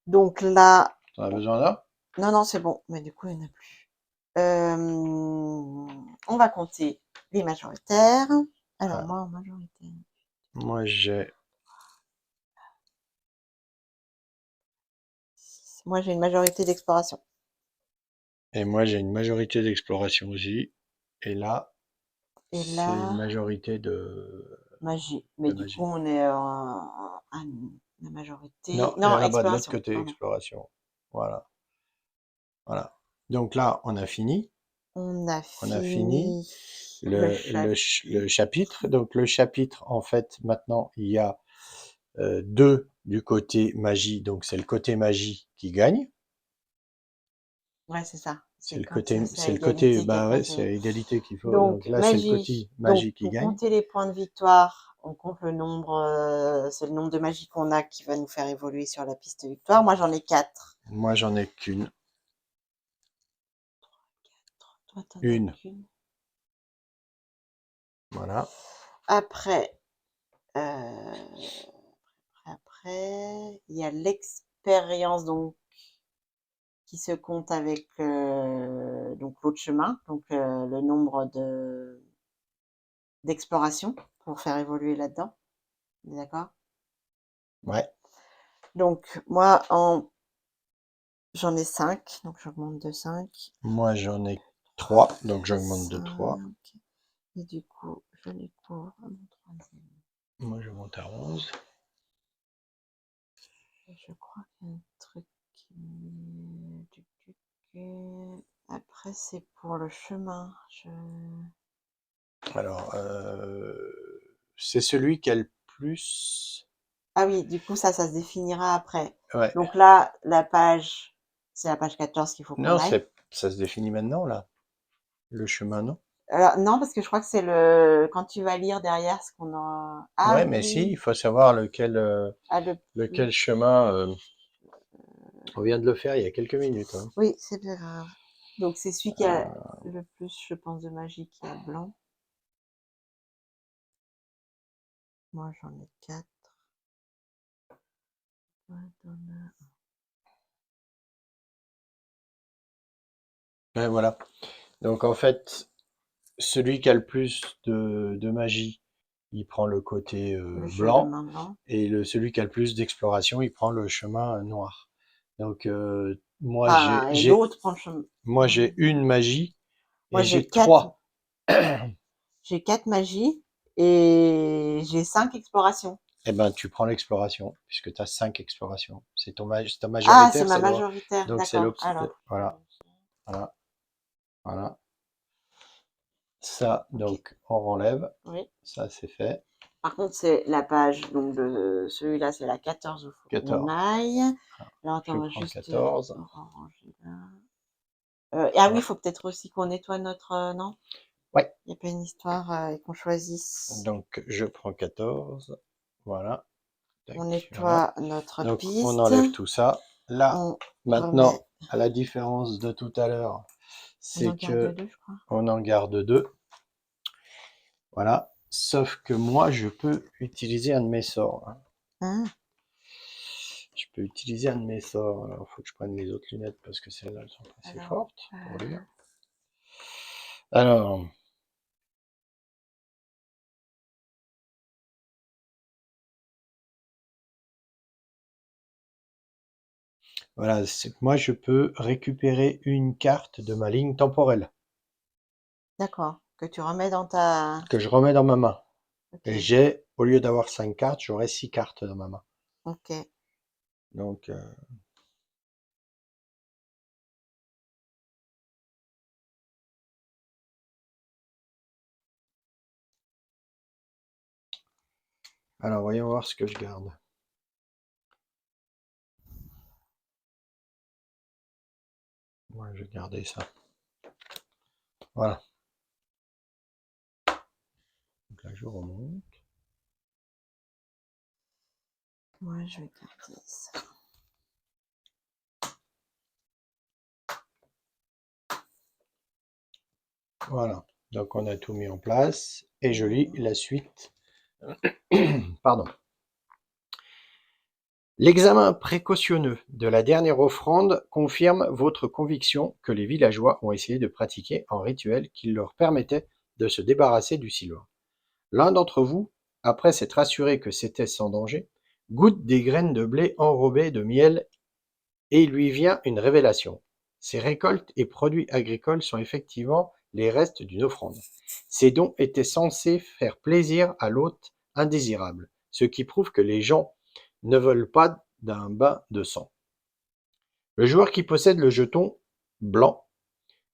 B: Donc là,
A: T'en as besoin là?
B: non, c'est bon, mais du coup, il n'y en a plus. On va compter les majoritaires. Alors,
A: Ah.
B: moi, en majoritaire.
A: Moi, j'ai
B: Moi, j'ai une majorité d'exploration.
A: et moi j'ai une majorité d'exploration aussi. Et là,
B: Et
A: c'est une
B: là,
A: majorité de
B: magie. Mais du coup,
A: magie.
B: on est à la majorité.
A: Non,
B: Non,
A: là-bas de l'autre
B: exploration.
A: côté,
B: Pardon.
A: exploration. Voilà. Voilà. Donc là, on a fini.
B: On a
A: On a fini
B: fini
A: le chapitre. Donc le chapitre, en fait, maintenant, il y a 2 du côté magie. Donc c'est le côté magie qui gagne.
B: Ouais, c'est ça.
A: C'est
B: C'est
A: le
B: quand
A: côté,
B: c'est à
A: c'est le côté,
B: égalité
A: bah ouais,
B: quelqu'un
A: c'est à
B: qui.
A: égalité qu'il faut. Donc
B: Donc,
A: là, c'est le côté
B: magie. Donc,
A: magie qui
B: pour
A: gagne.
B: compter les points de victoire, on compte le nombre, c'est le nombre de magies qu'on a qui va nous faire évoluer sur la piste victoire. Moi, j'en ai 4.
A: Moi, j'en ai qu'une.
B: Toi, t'en as
A: Une.
B: qu'une.
A: Voilà.
B: Après, il y a l'expérience donc qui se compte avec donc l'autre chemin, donc le nombre d'exploration pour faire évoluer là-dedans. D'accord?
A: Ouais.
B: Donc, j'en ai 5, donc j'augmente de 5.
A: Moi, j'en ai 3, donc j'augmente de 3.
B: 5. Et du coup, je les couvre à mon troisième.
A: Moi, je monte à 11.
B: Je crois qu'il y a un truc Après, c'est pour le chemin.
A: Alors, c'est celui qui a le plus.
B: Ah oui, du coup, ça se définira après.
A: Ouais.
B: Donc là, c'est la page 14 qu'il faut qu'on
A: Non,
B: aille.
A: ça se définit maintenant, là. Le chemin, non?
B: Alors, non, parce que je crois que c'est quand tu vas lire derrière ce qu'on a. Ah
A: Ouais, mais si,
B: oui,
A: il faut savoir
B: ah,
A: lequel chemin. On vient de le faire il y a quelques minutes, hein.
B: oui, c'est pas grave. Donc c'est celui qui a le plus, je pense, de magie qui a blanc. Moi j'en ai 4.
A: Ouais, voilà. Donc en fait, celui qui a le plus de magie, il prend le côté
B: Le
A: blanc,
B: chemin blanc.
A: et celui qui a le plus d'exploration, il prend le chemin noir. Donc
B: Ah, et l'autre prend le chemin.
A: moi j'ai une magie
B: Moi
A: et
B: j'ai
A: j'ai
B: 4.
A: 3.
B: J'ai 4 magies et j'ai 5 explorations.
A: Eh ben tu prends l'exploration, puisque tu as 5 explorations. C'est ta
B: Ah, c'est
A: majoritaire,
B: ma
A: c'est le
B: majoritaire,
A: donc c'est
B: d'accord. Alors,
A: voilà, voilà, voilà. Ça,
B: ok,
A: donc on renlève,
B: oui.
A: ça c'est fait.
B: Par contre, c'est la page, donc de celui-là, c'est la 14 où il faut qu'on
A: 14.
B: aille. Alors, attends,
A: Je
B: on va
A: prends
B: juste
A: 14.
B: ranger là. Ah oui, il
A: Voilà.
B: faut peut-être aussi qu'on nettoie notre... non?
A: Ouais.
B: Il n'y a pas une histoire et qu'on choisisse.
A: Donc je prends 14. Voilà.
B: On
A: Tac, voilà.
B: nettoie notre
A: Donc on
B: piste.
A: enlève tout ça. Là,
B: On remet...
A: maintenant, à la différence de tout à l'heure,
B: On en
A: c'est
B: garde
A: que
B: 2, je crois.
A: on en garde 2. Voilà. Sauf que moi, je peux utiliser un de mes sorts, hein.
B: Hein?
A: Je peux utiliser un de mes sorts. Alors, il faut que je prenne les autres lunettes parce que celles-là, elles sont pas assez
B: Alors,
A: fortes pour lire. Alors, voilà, moi, je peux récupérer une carte de ma ligne temporelle
B: d'accord. Que tu remets dans ta...
A: que je remets dans ma main. Et
B: Ok,
A: j'ai, au lieu d'avoir 5 cartes, j'aurai 6 cartes dans ma main.
B: ok.
A: Donc, alors, voyons voir ce que je garde. Moi, je vais garder ça. Voilà. Donc là, je remonte.
B: Moi, je vais garder ça.
A: Voilà. Donc, on a tout mis en place. Et je lis la suite. Pardon. L'examen précautionneux de la dernière offrande confirme votre conviction que les villageois ont essayé de pratiquer un rituel qui leur permettait de se débarrasser du Silvain. L'un d'entre vous, après s'être assuré que c'était sans danger, goûte des graines de blé enrobées de miel et il lui vient une révélation. Ces récoltes et produits agricoles sont effectivement les restes d'une offrande. Ces dons étaient censés faire plaisir à l'hôte indésirable, ce qui prouve que les gens ne veulent pas d'un bain de sang. Le joueur qui possède le jeton blanc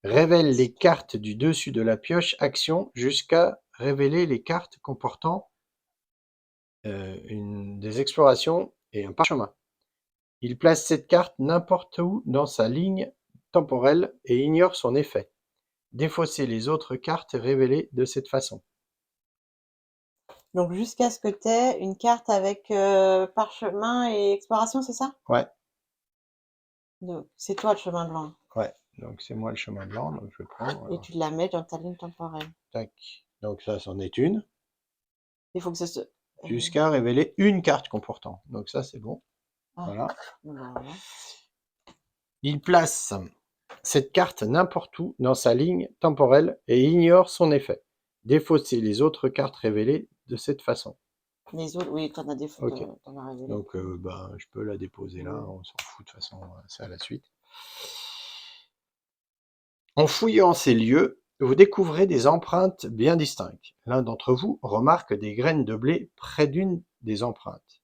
A: révèle les cartes du dessus de la pioche action jusqu'à révéler les cartes comportant des explorations et un parchemin. Il place cette carte n'importe où dans sa ligne temporelle et ignore son effet. Défausser les autres cartes révélées de cette façon.
B: Donc, jusqu'à ce que tu aies une carte avec parchemin et exploration, c'est ça?
A: Ouais,
B: C'est toi le chemin blanc.
A: ouais. Donc c'est moi le chemin blanc, donc je prends.
B: Et
A: Voilà.
B: tu la mets dans ta ligne temporelle.
A: Tac. Donc ça, c'en est une.
B: Il faut que ce soit...
A: Jusqu'à révéler une carte comportant. Donc ça, c'est bon.
B: Ah,
A: Voilà.
B: voilà.
A: Il place cette carte n'importe où dans sa ligne temporelle et ignore son effet. Défausser les autres cartes révélées de cette façon.
B: Les autres, oui, t'en as des
A: Ok.
B: t'en as révélé.
A: Donc ben, je peux la déposer là,
B: Mm.
A: on s'en fout de toute façon, c'est à la suite. En fouillant ces lieux, vous découvrez des empreintes bien distinctes. L'un d'entre vous remarque des graines de blé près d'une des empreintes.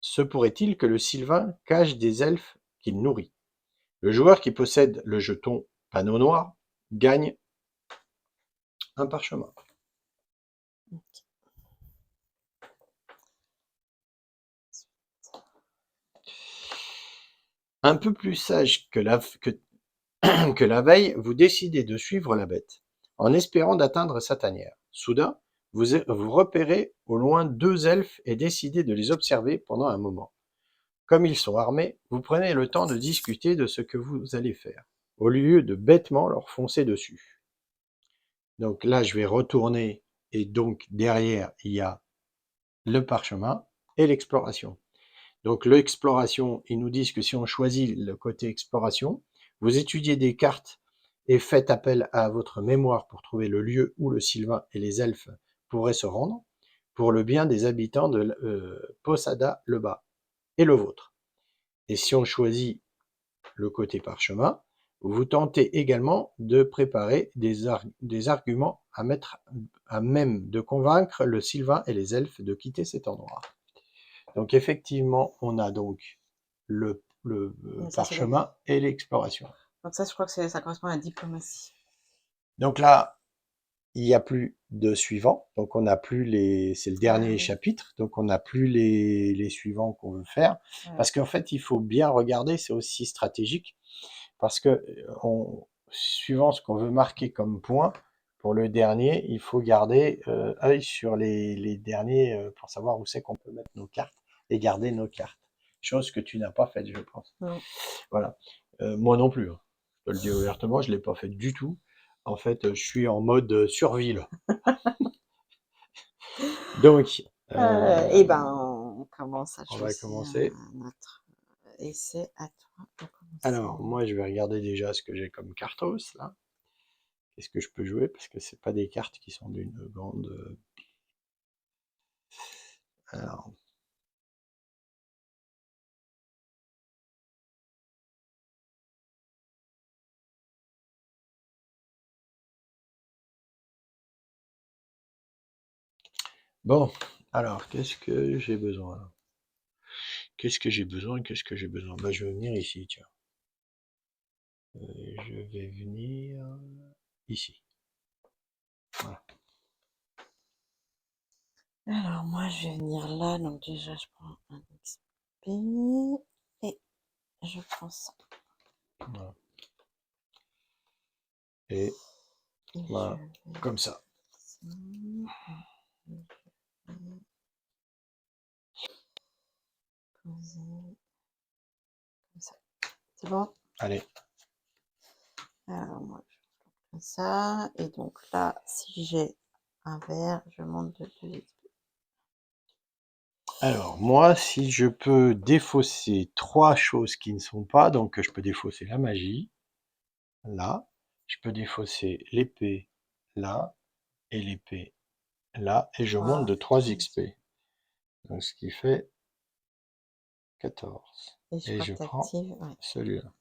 A: Se pourrait-il que le Sylvain cache des elfes qu'il nourrit? Le joueur qui possède le jeton panneau noir gagne un parchemin. Un peu plus sage que que la veille, vous décidez de suivre la bête, en espérant d'atteindre sa tanière. Soudain, vous repérez au loin 2 elfes et décidez de les observer pendant un moment. Comme ils sont armés, vous prenez le temps de discuter de ce que vous allez faire. au lieu de bêtement leur foncer dessus. Donc là, je vais retourner et donc derrière, il y a le parchemin et l'exploration. Donc l'exploration, ils nous disent que si on choisit le côté exploration, vous étudiez des cartes et faites appel à votre mémoire pour trouver le lieu où le Sylvain et les elfes pourraient se rendre, pour le bien des habitants de Posada le Bas et le vôtre. Et si on choisit le côté parchemin, vous tentez également de préparer des arguments à mettre à même de convaincre le Sylvain et les elfes de quitter cet endroit. Donc effectivement, on a donc le
B: Ça,
A: parchemin et l'exploration.
B: donc ça, je crois que ça correspond à la diplomatie.
A: Donc là, il n'y a plus de suivants. Donc on n'a plus les. C'est le dernier
B: oui.
A: chapitre. Donc on n'a plus les suivants qu'on veut faire.
B: Ouais.
A: Parce qu'en fait, il faut bien regarder, c'est aussi stratégique. Parce que suivant ce qu'on veut marquer comme point, pour le dernier, il faut garder œil sur les derniers pour savoir où c'est qu'on peut mettre nos cartes et garder nos cartes. Chose que tu n'as pas faite, je pense.
B: Non.
A: Voilà. Moi non plus. Hein. Je te le dis ouvertement, je ne l'ai pas fait du tout. En fait, je suis en mode survie là. Donc,
B: Eh ben, on commence à
A: on va
B: choisir
A: commencer.
B: notre essai. À toi de commencer.
A: Alors, moi, je vais regarder déjà ce que j'ai comme cartos là. Qu'est-ce que je peux jouer? Parce que c'est pas des cartes qui sont d'une grande. Alors. Bon, alors, qu'est-ce que j'ai besoin? Qu'est-ce que j'ai besoin? Qu'est-ce que j'ai besoin? Bah, je vais venir ici, tiens. Je vais venir ici. Voilà.
B: Alors, moi, je vais venir là. Donc, déjà, je prends un XP et je prends ça.
A: Voilà. Et voilà, comme ça.
B: C'est bon?
A: Allez.
B: Alors, moi, je prends comme ça. Et donc là, si j'ai un vert, je monte de 2 XP.
A: Alors, moi, si je peux défausser 3 choses qui ne sont pas, donc je peux défausser la magie, là, je peux défausser l'épée, là, et l'épée, là, et je monte de 3 XP. Donc, ce qui fait 14.
B: Et je
A: Et
B: crois
A: je
B: que
A: prends
B: t'actives. Ouais.
A: celui-là.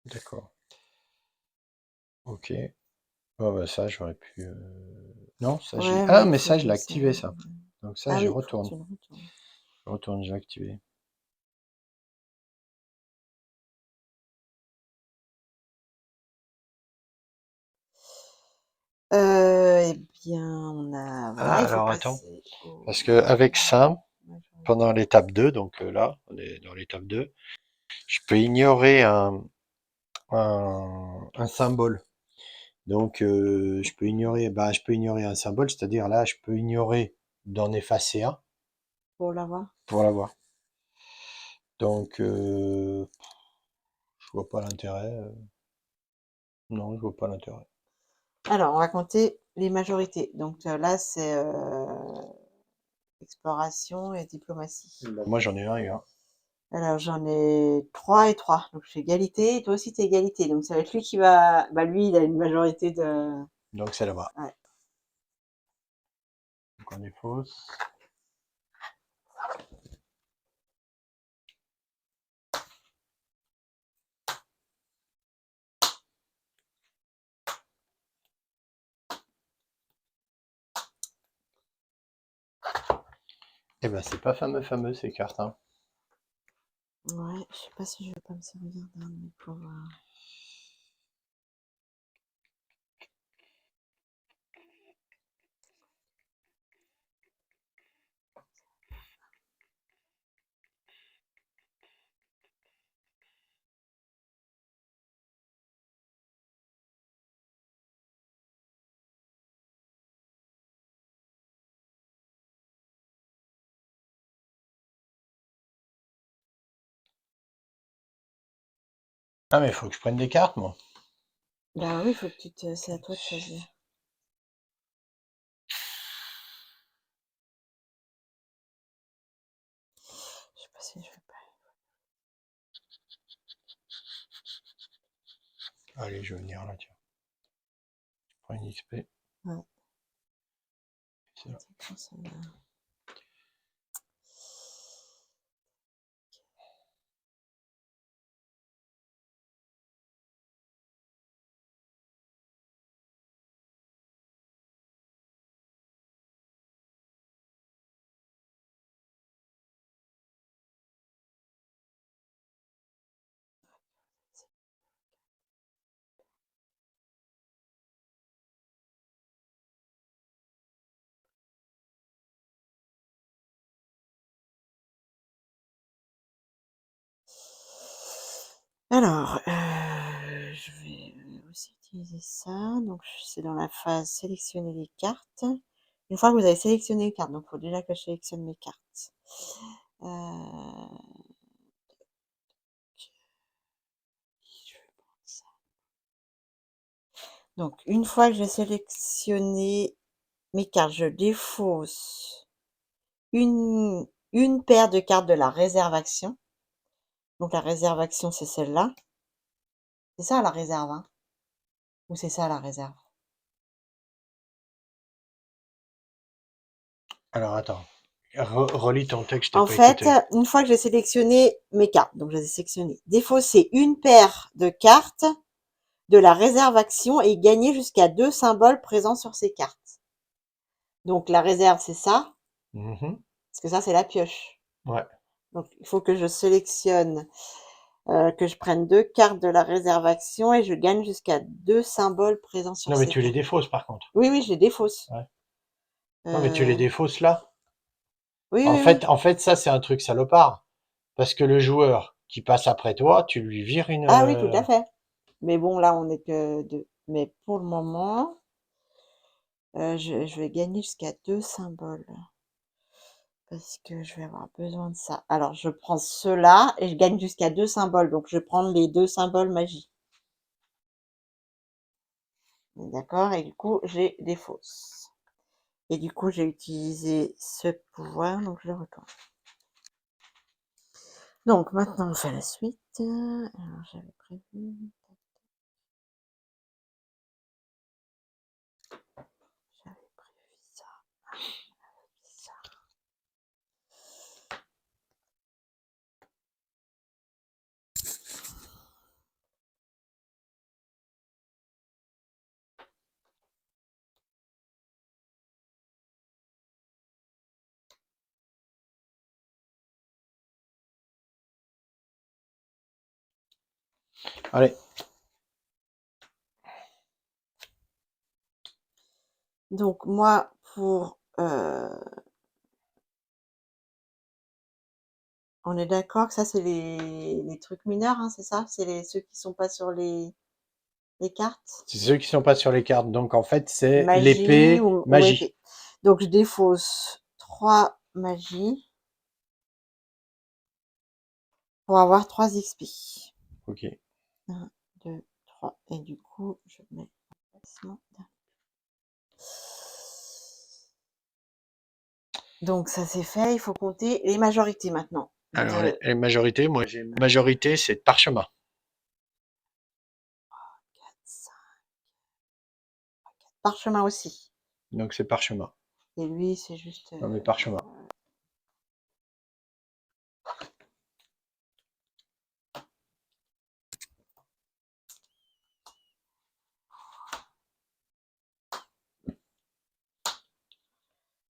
A: D'accord. Ok. Oh, bah ça, j'aurais pu. Non, ça, je l'ai.
B: Ouais,
A: Ah,
B: ouais, il
A: mais
B: faut
A: ça, je l'ai
B: défausser.
A: activé, ça. Donc, ça,
B: Ah
A: j'y
B: oui, faut que
A: retourne.
B: tu le retournes.
A: Je retourne, j'ai activé.
B: Eh bien, on a. Voilà,
A: Ah,
B: il faut
A: alors attends.
B: passer au.
A: Parce que avec ça, pendant l'étape 2, donc là, on est dans l'étape 2, je peux ignorer un symbole. Donc, je peux ignorer un symbole, c'est-à-dire là, je peux ignorer d'en effacer un
B: Pour l'avoir.
A: pour l'avoir. Donc, je vois pas l'intérêt. Non, je vois pas l'intérêt.
B: Alors, on va compter les majorités. Donc là, c'est exploration et diplomatie.
A: Bah, moi, j'en ai un et un.
B: Alors, j'en ai 3 et 3. Donc, je suis égalité. Toi aussi, tu es égalité. Donc, ça va être lui qui va. Bah, lui, il a une majorité de.
A: Donc, c'est là-bas.
B: Ouais.
A: Donc, on est fausse. Eh ben, c'est pas fameux ces cartes, hein.
B: Ouais, je sais pas si je vais pas me servir d'un de mes pouvoirs.
A: Ah, mais il faut que je prenne des cartes, moi.
B: Bah oui, faut que c'est à toi de choisir. Je sais pas si je vais pas.
A: Allez, je vais venir là, tiens. Je prends une XP.
B: Ouais.
A: C'est là.
B: C'est quand ça, là. Alors, je vais aussi utiliser ça. Donc, c'est dans la phase sélectionner les cartes. Une fois que vous avez sélectionné les cartes, donc il faut déjà que je sélectionne mes cartes. Je vais prendre ça. Donc, une fois que j'ai sélectionné mes cartes, je défausse une paire de cartes de la réserve action. Donc, la réserve action, c'est celle-là. C'est ça la réserve, hein? Ou c'est ça la réserve?
A: Alors, attends. Relis ton texte, je t'ai
B: En
A: pas
B: fait,
A: écouté.
B: une fois que j'ai sélectionné mes cartes, donc je les ai sélectionnées, défausser une paire de cartes de la réserve action et gagner jusqu'à 2 symboles présents sur ces cartes. Donc la réserve, c'est ça,
A: Mhm.
B: parce que ça, c'est la pioche.
A: Ouais.
B: Donc il faut que je sélectionne, que je prenne 2 cartes de la réserve action et je gagne jusqu'à 2 symboles présents sur
A: Non, mais
B: ces
A: tu les
B: cartes.
A: défausses, par contre.
B: Oui, oui, je les défausse.
A: Ouais. Non, mais tu les
B: Euh,
A: défausses là.
B: oui,
A: En
B: oui,
A: fait,
B: oui.
A: en fait, ça, c'est un truc salopard. Parce que le joueur qui passe après toi, tu lui vires une.
B: Ah oui, tout à fait. Mais bon, là, on est que deux. Mais pour le moment, je vais gagner jusqu'à 2 symboles. Parce que je vais avoir besoin de ça. Alors, je prends ceux-là et je gagne jusqu'à 2 symboles. Donc, je vais prendre les 2 symboles magie. D'accord? Et du coup, j'ai des fausses. Et du coup, j'ai utilisé ce pouvoir, donc je le retourne. Donc, maintenant, on fait la suite. Alors, j'avais prévu. J'avais prévu ça. Ça.
A: Allez.
B: Donc, moi, pour... on est d'accord que ça, c'est les trucs mineurs, hein, c'est ça? C'est ceux qui sont pas sur les cartes?
A: C'est ceux qui sont pas sur les cartes. Donc, en fait, c'est
B: Magie
A: l'épée
B: ou
A: magie.
B: épée. Donc, je défausse 3 magies pour avoir 3 XP.
A: Ok.
B: 1, 2, 3. Et du coup, je mets un placement. Donc, ça c'est fait. Il faut compter les majorités maintenant.
A: Alors,
B: De
A: les majorités, moi, j'ai majorité, c'est de parchemin.
B: 5. Parchemin aussi.
A: Donc, c'est parchemin.
B: Et lui, c'est juste.
A: Non, mais parchemin.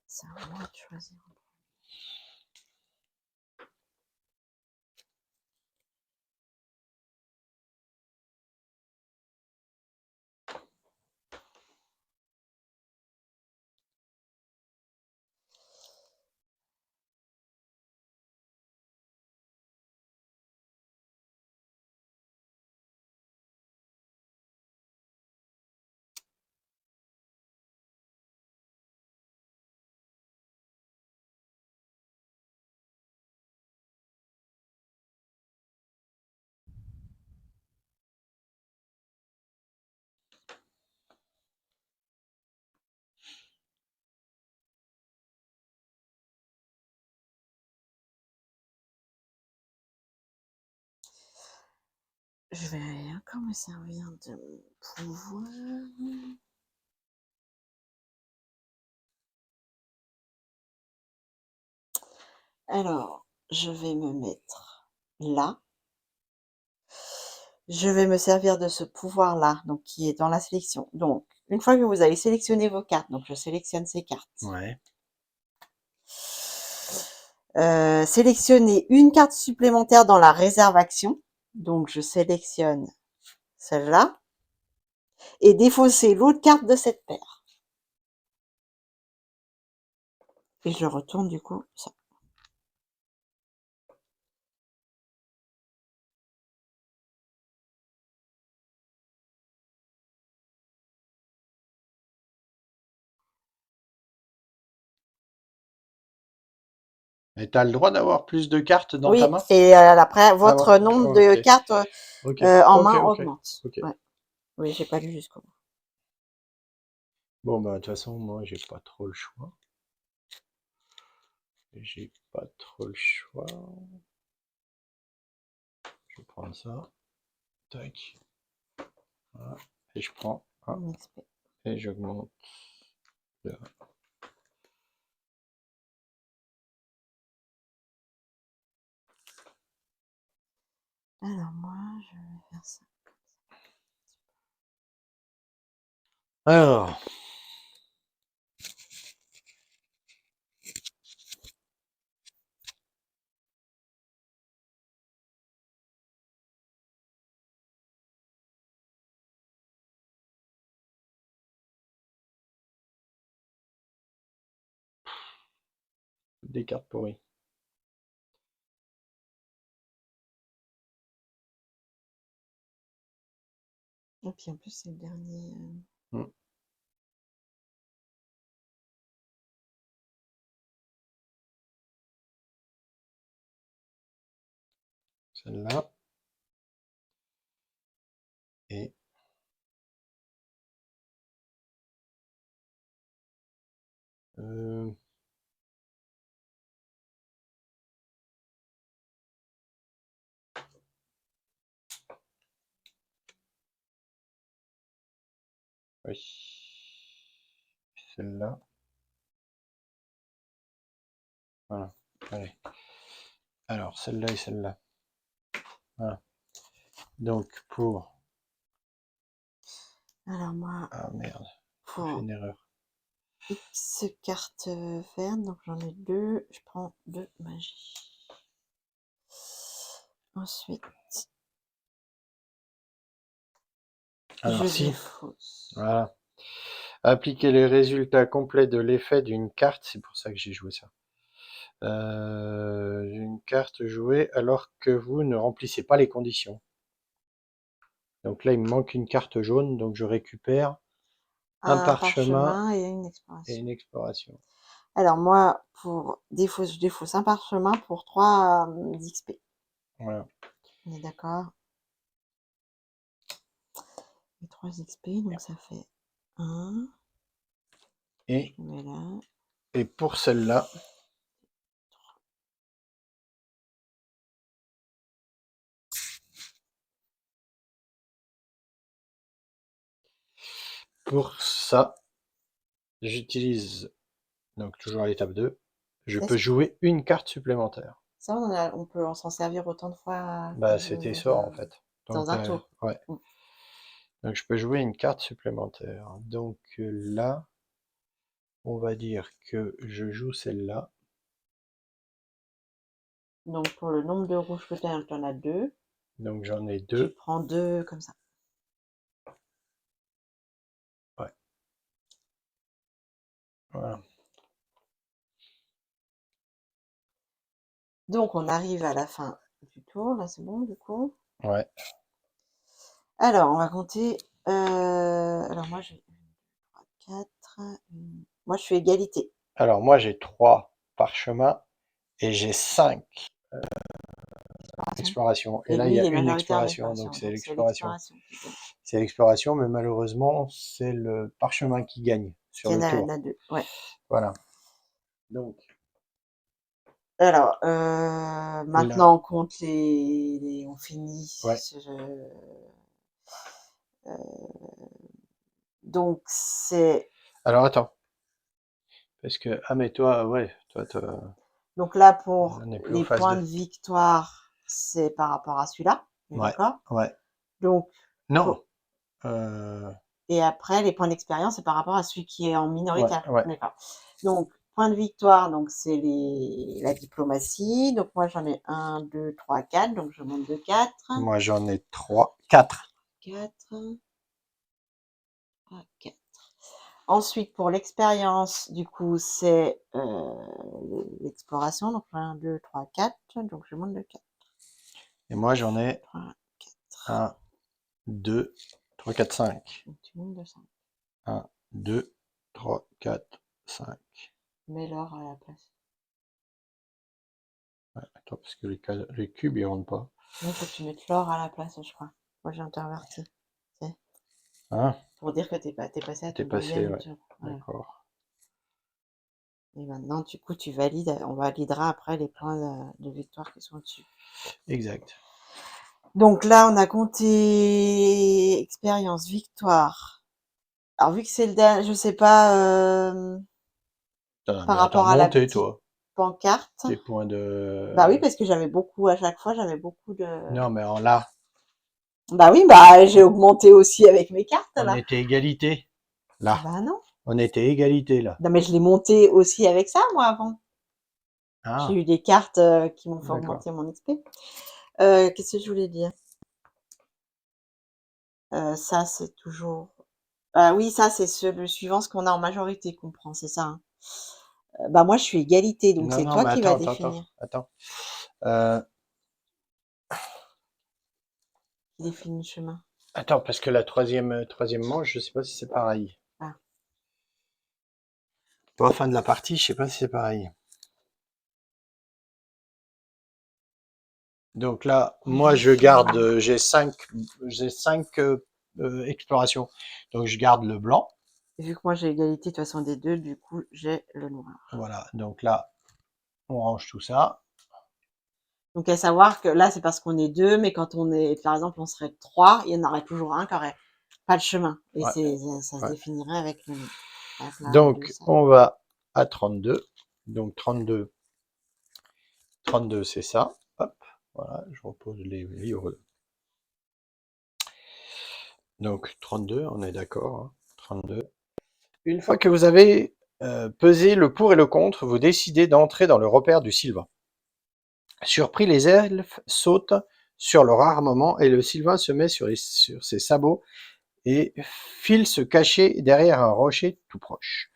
B: C'est à moi de choisir. Je vais encore me servir de mon pouvoir. Alors, je vais me mettre là. Je vais me servir de ce pouvoir-là, donc qui est dans la sélection. Donc, une fois que vous avez sélectionné vos cartes, donc je sélectionne ces cartes.
A: Ouais.
B: Sélectionnez une carte supplémentaire dans la réserve action. Donc, je sélectionne celle-là. Et défaussez l'autre carte de cette paire. Et je retourne du coup ça.
A: Et tu as le droit d'avoir plus de cartes dans ta
B: Oui,
A: main?
B: et après,
A: Ah ouais,
B: votre nombre de
A: ok,
B: cartes
A: ok,
B: en
A: ok,
B: main
A: ok,
B: augmente.
A: ok.
B: Ouais. Oui, j'ai pas lu jusqu'au bout.
A: Bon, bah, de toute façon, moi, j'ai pas trop le choix. J'ai pas trop le choix. Je vais prendre ça. Tac. Voilà. Et je prends un. Et j'augmente. Là.
B: Alors moi, je vais faire ça.
A: Alors. Des cartes pourries.
B: Et puis en plus, c'est le dernier.
A: Hmm. Celle-là. Et oui. Celle-là. Voilà. Allez. Alors, celle-là et celle-là. Voilà. Donc, pour...
B: Alors moi,
A: Ah, merde. J'ai fait
B: pour
A: une erreur.
B: X cartes vertes, donc j'en ai deux. Je prends 2 magies. Ensuite,
A: Alors,
B: je
A: si.
B: défausse.
A: Voilà. Appliquer les résultats complets de l'effet d'une carte. C'est pour ça que j'ai joué ça. Une carte jouée alors que vous ne remplissez pas les conditions. Donc là, il me manque une carte jaune, donc je récupère un
B: Un
A: parchemin
B: parchemin et une
A: et
B: exploration.
A: une exploration.
B: Alors moi, pour défausse, je défausse un parchemin pour 3 XP.
A: Voilà.
B: On est d'accord? Et 3 XP, donc ça fait 1.
A: Et,
B: Je mets là.
A: et pour celle-là, pour ça, j'utilise, donc toujours à l'étape 2, je peux jouer une carte supplémentaire.
B: Ça, on peut s'en servir autant de fois
A: Bah,
B: qu'on veut
A: c'était ça en fait.
B: dans
A: Donc,
B: un tour.
A: ouais. Donc je peux jouer une carte supplémentaire. Donc là, on va dire que je joue celle-là.
B: Donc pour le nombre de rouges que tu en as 2.
A: Donc j'en ai
B: Tu
A: 2.
B: prends 2 comme ça.
A: Ouais. Voilà.
B: Donc on arrive à la fin du tour. Là, c'est bon du coup.
A: Ouais.
B: Alors, on va compter. Alors moi, j'ai 4. Moi, je suis égalité.
A: Alors moi j'ai 3 parchemins et j'ai 5 explorations. Et
B: Et
A: là il
B: lui,
A: y
B: il
A: a
B: est
A: une
B: majoritaire en
A: exploration, donc
B: exploration.
A: c'est
B: Donc c'est
A: l'exploration.
B: l'exploration qui gagne.
A: C'est l'exploration, mais malheureusement c'est le parchemin qui gagne sur
B: Qui en
A: le
B: a,
A: tour.
B: 2. Ouais.
A: Voilà. Donc
B: Alors,
A: Et là,
B: maintenant on compte on finit.
A: ouais.
B: Donc c'est
A: Alors attends, parce que ah mais toi, ouais, toi,
B: donc là pour
A: on n'est plus en
B: les
A: phase
B: points
A: 2.
B: de victoire, c'est par rapport à celui-là, on est
A: Ouais,
B: d'accord?
A: ouais.
B: Donc
A: Non.
B: pour
A: Euh,
B: et après les points d'expérience, c'est par rapport à celui qui est en
A: ouais,
B: minoritaire,
A: ouais.
B: d'accord. Donc point de victoire, donc c'est la diplomatie. Donc moi j'en ai un, 2, 3, 4. Donc je monte de 4.
A: Moi j'en ai 3, 4.
B: 4, 4. Ensuite, pour l'expérience, du coup, c'est l'exploration. Donc, 1, 2, 3, 4. Donc, je monte de 4.
A: Et moi j'en ai
B: 3, 4.
A: 1, 2, 3, 4, 5.
B: Donc, tu montes de 5.
A: 1, 2, 3, 4, 5.
B: Mets l'or à la place.
A: Ouais, attends, parce que les cubes ils rentrent pas.
B: Mais il faut que tu mettes l'or à la place, je crois. Moi, j'ai interverti. C'est
A: Hein?
B: pour dire que t'es passé à
A: T'es
B: ton
A: passé,
B: deuxième
A: ouais.
B: tour. Voilà.
A: D'accord.
B: Et maintenant, du coup, tu valides. On validera après les points de victoire qui sont dessus.
A: Exact.
B: Donc là, on a compté expérience, victoire. Alors, vu que c'est le dernier, je sais pas.
A: Non,
B: Par
A: mais attends,
B: rapport à la
A: montez
B: petite
A: toi.
B: pancarte.
A: Tes points
B: Bah oui,
A: de.
B: parce que j'avais beaucoup, à chaque fois, j'avais beaucoup de...
A: Non, mais en là,
B: Bah oui, bah j'ai augmenté aussi avec mes cartes,
A: on
B: là.
A: était égalité. Là,
B: Bah non.
A: on était égalité là.
B: Non, mais je l'ai monté aussi avec ça, moi, avant. J'ai
A: Ah,
B: eu des cartes qui m'ont fait
A: d'accord.
B: augmenter mon XP. Qu'est-ce que je voulais dire? Ça, c'est toujours... Ah oui, ça, c'est le suivant, ce qu'on a en majorité qu'on prend, c'est ça, hein. Bah moi, je suis égalité, donc
A: Non,
B: c'est
A: non,
B: toi
A: mais
B: qui vas
A: attends.
B: définir.
A: Euh,
B: Qui définit le chemin.
A: attends, parce que la troisième manche, je sais pas si c'est pareil.
B: Ah.
A: Pour la fin de la partie, je sais pas si c'est pareil. Donc là, moi, je garde, j'ai cinq explorations. Donc je garde le blanc.
B: Et vu que moi, j'ai égalité, de toute façon, des deux, du coup, j'ai le noir.
A: Voilà. Donc là, on range tout ça.
B: Donc, à savoir que là, c'est parce qu'on est deux, mais quand on est, par exemple, on serait trois, il y en aurait toujours un qui aurait pas le chemin. Et
A: Ouais,
B: ça se
A: ouais.
B: définirait avec le avec la de
A: Donc
B: ça.
A: on va à 32. Donc 32, c'est ça. Hop, voilà, je repose les livres. Donc 32, on est d'accord, hein, 32. Une fois que vous avez pesé le pour et le contre, vous décidez d'entrer dans le repère du Sylvain. Surpris, les elfes sautent sur leur armement et le Sylvain se met sur ses sabots et file se cacher derrière un rocher tout proche.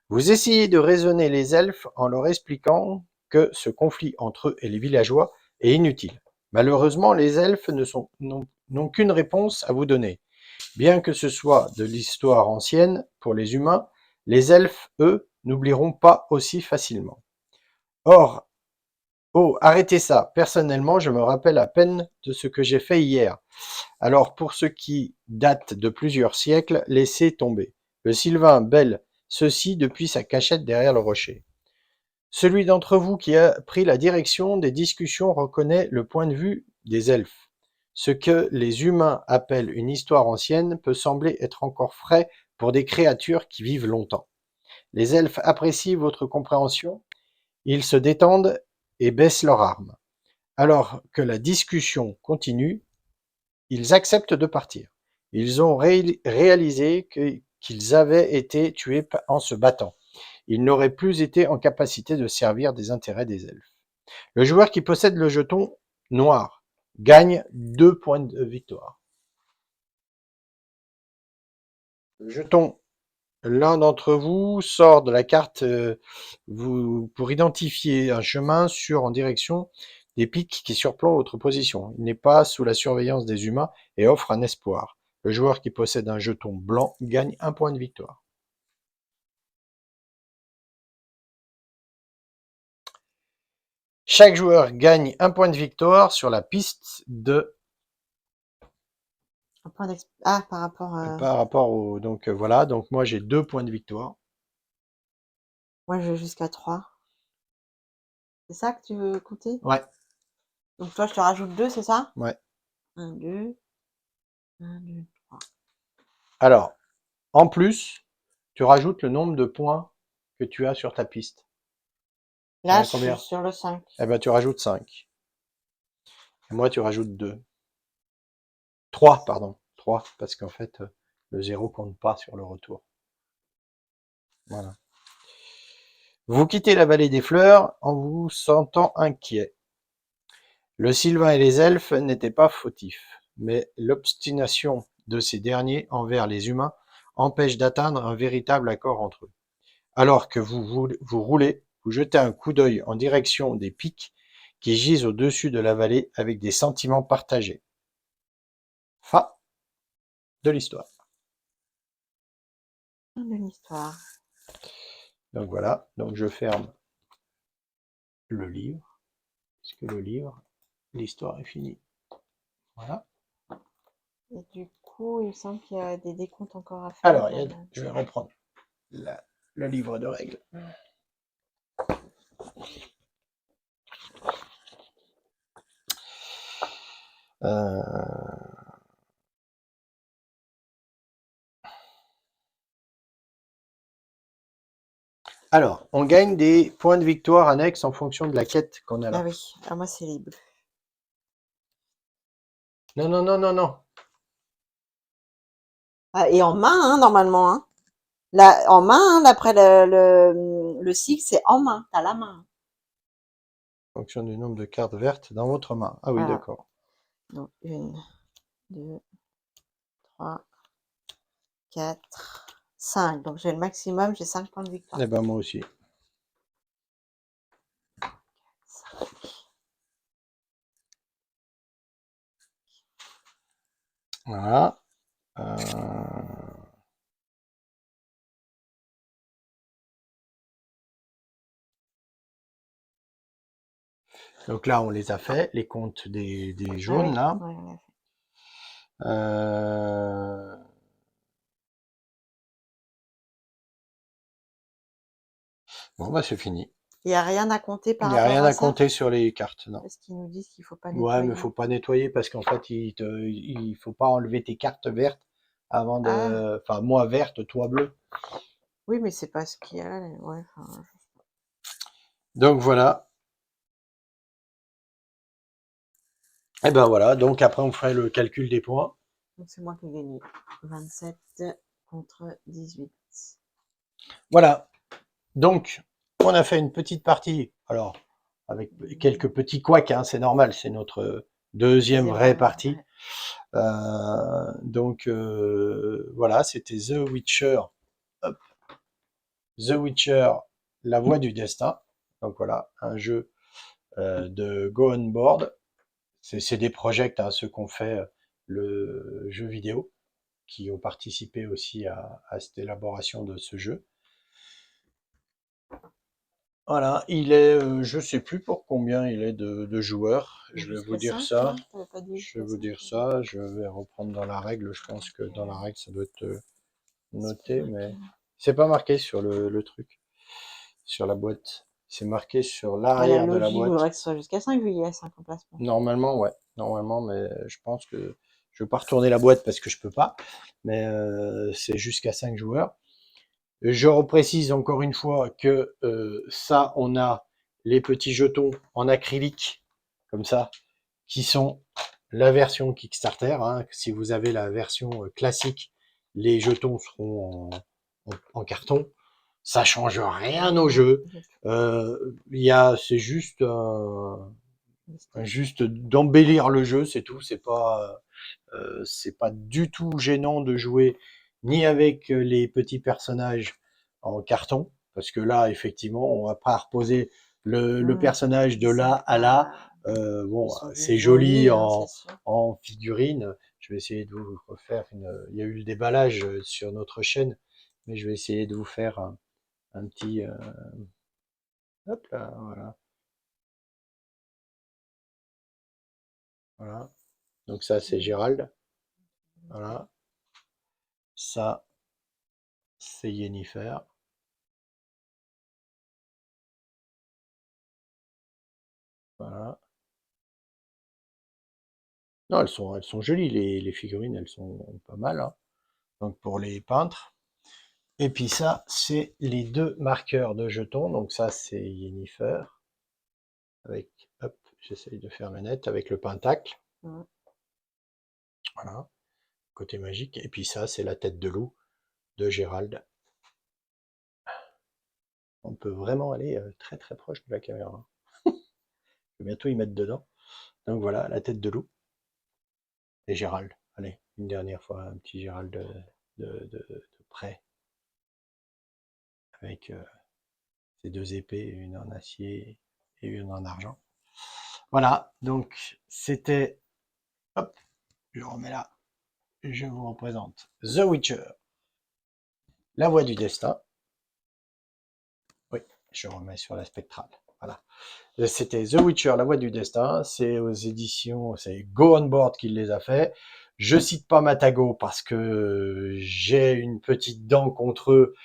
A: Vous essayez de raisonner les elfes en leur expliquant que ce conflit entre eux et les villageois est inutile. Malheureusement, les elfes n'ont qu'une réponse à vous donner. Bien que ce soit de l'histoire ancienne pour les humains, les elfes, eux, n'oublieront pas aussi facilement. Or, oh, arrêtez ça. Personnellement, je me rappelle à peine de ce que j'ai fait hier. Alors, pour ce qui date de plusieurs siècles, laissez tomber. Le Sylvain bêle ceci depuis sa cachette derrière le rocher. Celui d'entre vous qui a pris la direction des discussions reconnaît le point de vue des elfes. Ce que les humains appellent une histoire ancienne peut sembler être encore frais pour des créatures qui vivent longtemps. Les elfes apprécient votre compréhension, ils se détendent et baissent leurs armes. Alors que la discussion continue, ils acceptent de partir. Ils ont réalisé qu'ils avaient été tués en se battant. Ils n'auraient plus été en capacité de servir des intérêts des elfes. Le joueur qui possède le jeton noir gagne 2 points de victoire. Le jeton, l'un d'entre vous sort de la carte pour identifier un chemin en direction des pics qui surplombent votre position. Il n'est pas sous la surveillance des humains et offre un espoir. Le joueur qui possède un jeton blanc gagne 1 point de victoire. Chaque joueur gagne 1 point de victoire sur la piste de
B: Un point ah, par rapport...
A: par rapport au donc voilà, donc moi j'ai 2 points de victoire.
B: moi, je vais jusqu'à 3. C'est ça que tu veux compter?
A: Ouais,
B: Donc toi, je te rajoute 2, c'est ça?
A: ouais.
B: 1, 2, 1, 2, 3.
A: Alors, en plus, tu rajoutes le nombre de points que tu as sur ta piste. Tu en
B: Là,
A: as
B: je suis
A: combien?
B: sur le 5.
A: Eh ben, tu rajoutes 5. Et moi, tu rajoutes 2. 3, pardon. 3, parce qu'en fait, le 0 compte pas sur le retour. Voilà. Vous quittez la vallée des fleurs en vous sentant inquiet. Le sylvain et les elfes n'étaient pas fautifs, mais l'obstination de ces derniers envers les humains empêche d'atteindre un véritable accord entre eux. Alors que vous roulez, vous jetez un coup d'œil en direction des pics qui gisent au-dessus de la vallée avec des sentiments partagés. Fin de l'histoire.
B: Fin de l'histoire.
A: Donc voilà, donc je ferme le livre, puisque le livre, l'histoire est finie. Voilà.
B: Et du coup, il me semble qu'il y a des décomptes encore à faire.
A: Alors, je vais reprendre le livre de règles. Euh, Alors, on gagne des points de victoire annexes en fonction de la quête qu'on a
B: Ah
A: là.
B: oui, ah, moi c'est les bleus.
A: Non, non, non, non, non.
B: Ah, et en main, hein, normalement. Hein. Là, en main, hein, d'après le cycle, c'est en main. T'as la main.
A: En fonction du nombre de cartes vertes dans votre main. Ah oui,
B: Voilà.
A: d'accord.
B: Donc, 1, 2, 3, 4, 5. Donc, j'ai le maximum, j'ai 5 points de victoire.
A: Eh ben, moi aussi. Voilà. Donc là, on les a fait, les comptes des
B: Ah
A: jaunes,
B: oui,
A: là.
B: ouais, on l'a fait.
A: Euh, Bon, bah, c'est fini.
B: Il n'y a rien à compter
A: Il
B: par
A: n'y a
B: rapport
A: rien
B: à
A: à
B: ça?
A: compter sur les cartes, non.
B: Parce qu'ils nous disent qu'il faut pas
A: Ouais, mais
B: nettoyer.
A: faut pas nettoyer parce qu'en fait, il faut pas enlever tes cartes vertes avant
B: Ah,
A: de. Enfin, moi verte, toi bleu.
B: oui, mais c'est pas ce qu'il y a là. Ouais,
A: Donc voilà. Et ben voilà. Donc après, on ferait le calcul des points.
B: donc c'est moi qui ai gagné. 27 contre 18.
A: Voilà. Donc, on a fait une petite partie. Alors, avec quelques petits couacs, hein, c'est normal. C'est notre deuxième
B: Deuxième,
A: vraie partie.
B: ouais.
A: Donc voilà, c'était The Witcher. Hop. The Witcher, La Voix du Destin. Donc voilà, un jeu de Go On Board. C'est des projets, hein, ceux qu'on fait le jeu vidéo, qui ont participé aussi à cette élaboration de ce jeu. Voilà, il est, je sais plus pour combien il est de joueurs. Je vais vous
B: Jusqu'à
A: dire
B: 5,
A: ça.
B: non? T'avais pas dit
A: Je vais
B: jusqu'à
A: vous
B: 5?
A: dire ça. Je vais reprendre dans la règle. Je pense que dans la règle, ça doit être
B: C'est pas
A: noté,
B: marqué.
A: mais c'est pas marqué sur le truc, sur la boîte. C'est marqué sur
B: Bah, la
A: l'arrière de la
B: logique
A: boîte.
B: voudrait que ce soit jusqu'à 5 vu qu'il y a 5 emplacements.
A: Normalement, ouais. Normalement, mais je pense que je vais pas retourner la boîte parce que je peux pas. Mais c'est jusqu'à 5 joueurs. Je reprécise encore une fois que ça, on a les petits jetons en acrylique, comme ça, qui sont la version Kickstarter. Hein. Si vous avez la version classique, les jetons seront en carton. Ça change rien au
B: Non,
A: jeu.
B: du tout.
A: C'est juste d'embellir le jeu, c'est tout. C'est pas du tout gênant de jouer ni avec les petits personnages en carton, parce que là, effectivement, on va pas reposer le personnage de
B: Ils
A: là
B: sont
A: à là.
B: pas. Ils
A: Bon,
B: sont
A: c'est
B: juste
A: joli
B: jolis, hein, c'est sûr.
A: en figurine. Je vais essayer de vous refaire une. Il y a eu le déballage sur notre chaîne, mais je vais essayer de vous faire un petit. Hop là, voilà. Voilà. Donc ça, c'est Gérald. Voilà. Ça, c'est Yennefer. Voilà. Non, elles sont jolies, les figurines, elles sont pas mal, hein. Donc pour les peintres. Et puis ça, c'est les deux marqueurs de jetons. Donc ça, c'est Yennefer. Avec, hop, j'essaye de faire le net, avec le pentacle.
B: Mm.
A: Voilà, côté magique. Et puis ça, c'est la tête de loup de Gérald. On peut vraiment aller très très proche de la caméra. Je vais bientôt y mettre dedans. Donc voilà, la tête de loup et Gérald. Allez, une dernière fois, un petit Gérald de près, avec ces deux épées, une en acier et une en argent. Voilà, donc c'était, hop, je remets là, je vous représente The Witcher, la voix du destin. Oui, je remets sur la spectrale. Voilà. C'était The Witcher, la voix du destin. C'est aux éditions, c'est Go On Board qui les a fait. Je cite pas Matago parce que j'ai une petite dent contre eux.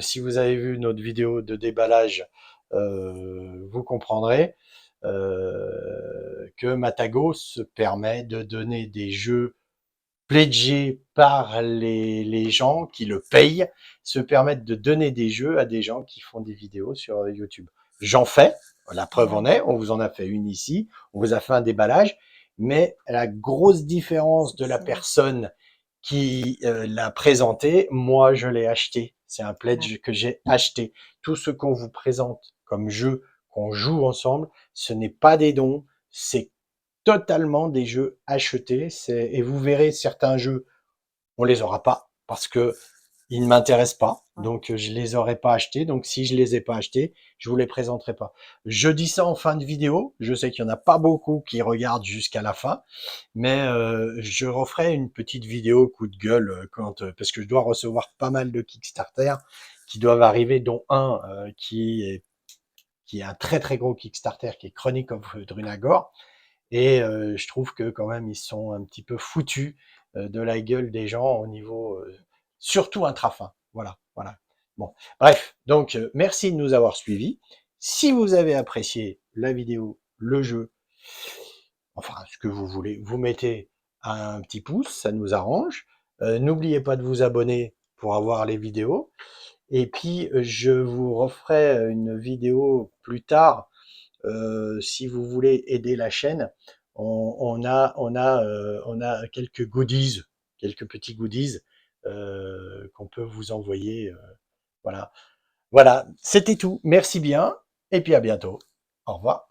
A: Si vous avez vu notre vidéo de déballage, vous comprendrez que Matago se permet de donner des jeux pledgés par les gens qui le payent, se permettent de donner des jeux à des gens qui font des vidéos sur YouTube. J'en fais, la preuve en
B: Ouais,
A: est, on vous en a fait une ici, on vous a fait un déballage, mais la grosse différence de la
B: c'est
A: personne qui l'a présenté, moi je l'ai acheté. C'est un
B: ouais,
A: pledge que j'ai acheté. Tout ce qu'on vous présente comme jeu, qu'on joue ensemble, ce n'est pas des dons, c'est totalement des jeux achetés. Et vous verrez certains jeux, on les aura pas parce que ils ne m'intéressent pas.
B: ouais,
A: Donc je les aurais pas achetés. Donc si je les ai pas achetés, je vous les présenterai pas. Je dis ça en fin de vidéo. Je sais qu'il y en a pas beaucoup qui regardent jusqu'à la fin, mais je referai une petite vidéo coup de gueule quand parce que je dois recevoir pas mal de Kickstarter qui doivent arriver, dont un qui est un très très gros Kickstarter qui est Chronic of Drunagor. Et je trouve que quand même ils sont un petit peu foutus de la gueule des gens au niveau surtout intrafin. Voilà, voilà. Bon, bref, donc merci de nous avoir suivis. Si vous avez apprécié la vidéo, le jeu, enfin ce que vous voulez, vous mettez un petit pouce, ça nous arrange. N'oubliez pas de vous abonner pour avoir les vidéos. Et puis je vous referai une vidéo plus tard si vous voulez aider la chaîne, on a quelques goodies, quelques petits goodies qu'on peut vous envoyer. Voilà, voilà, c'était tout. Merci bien, et puis à bientôt. Au revoir.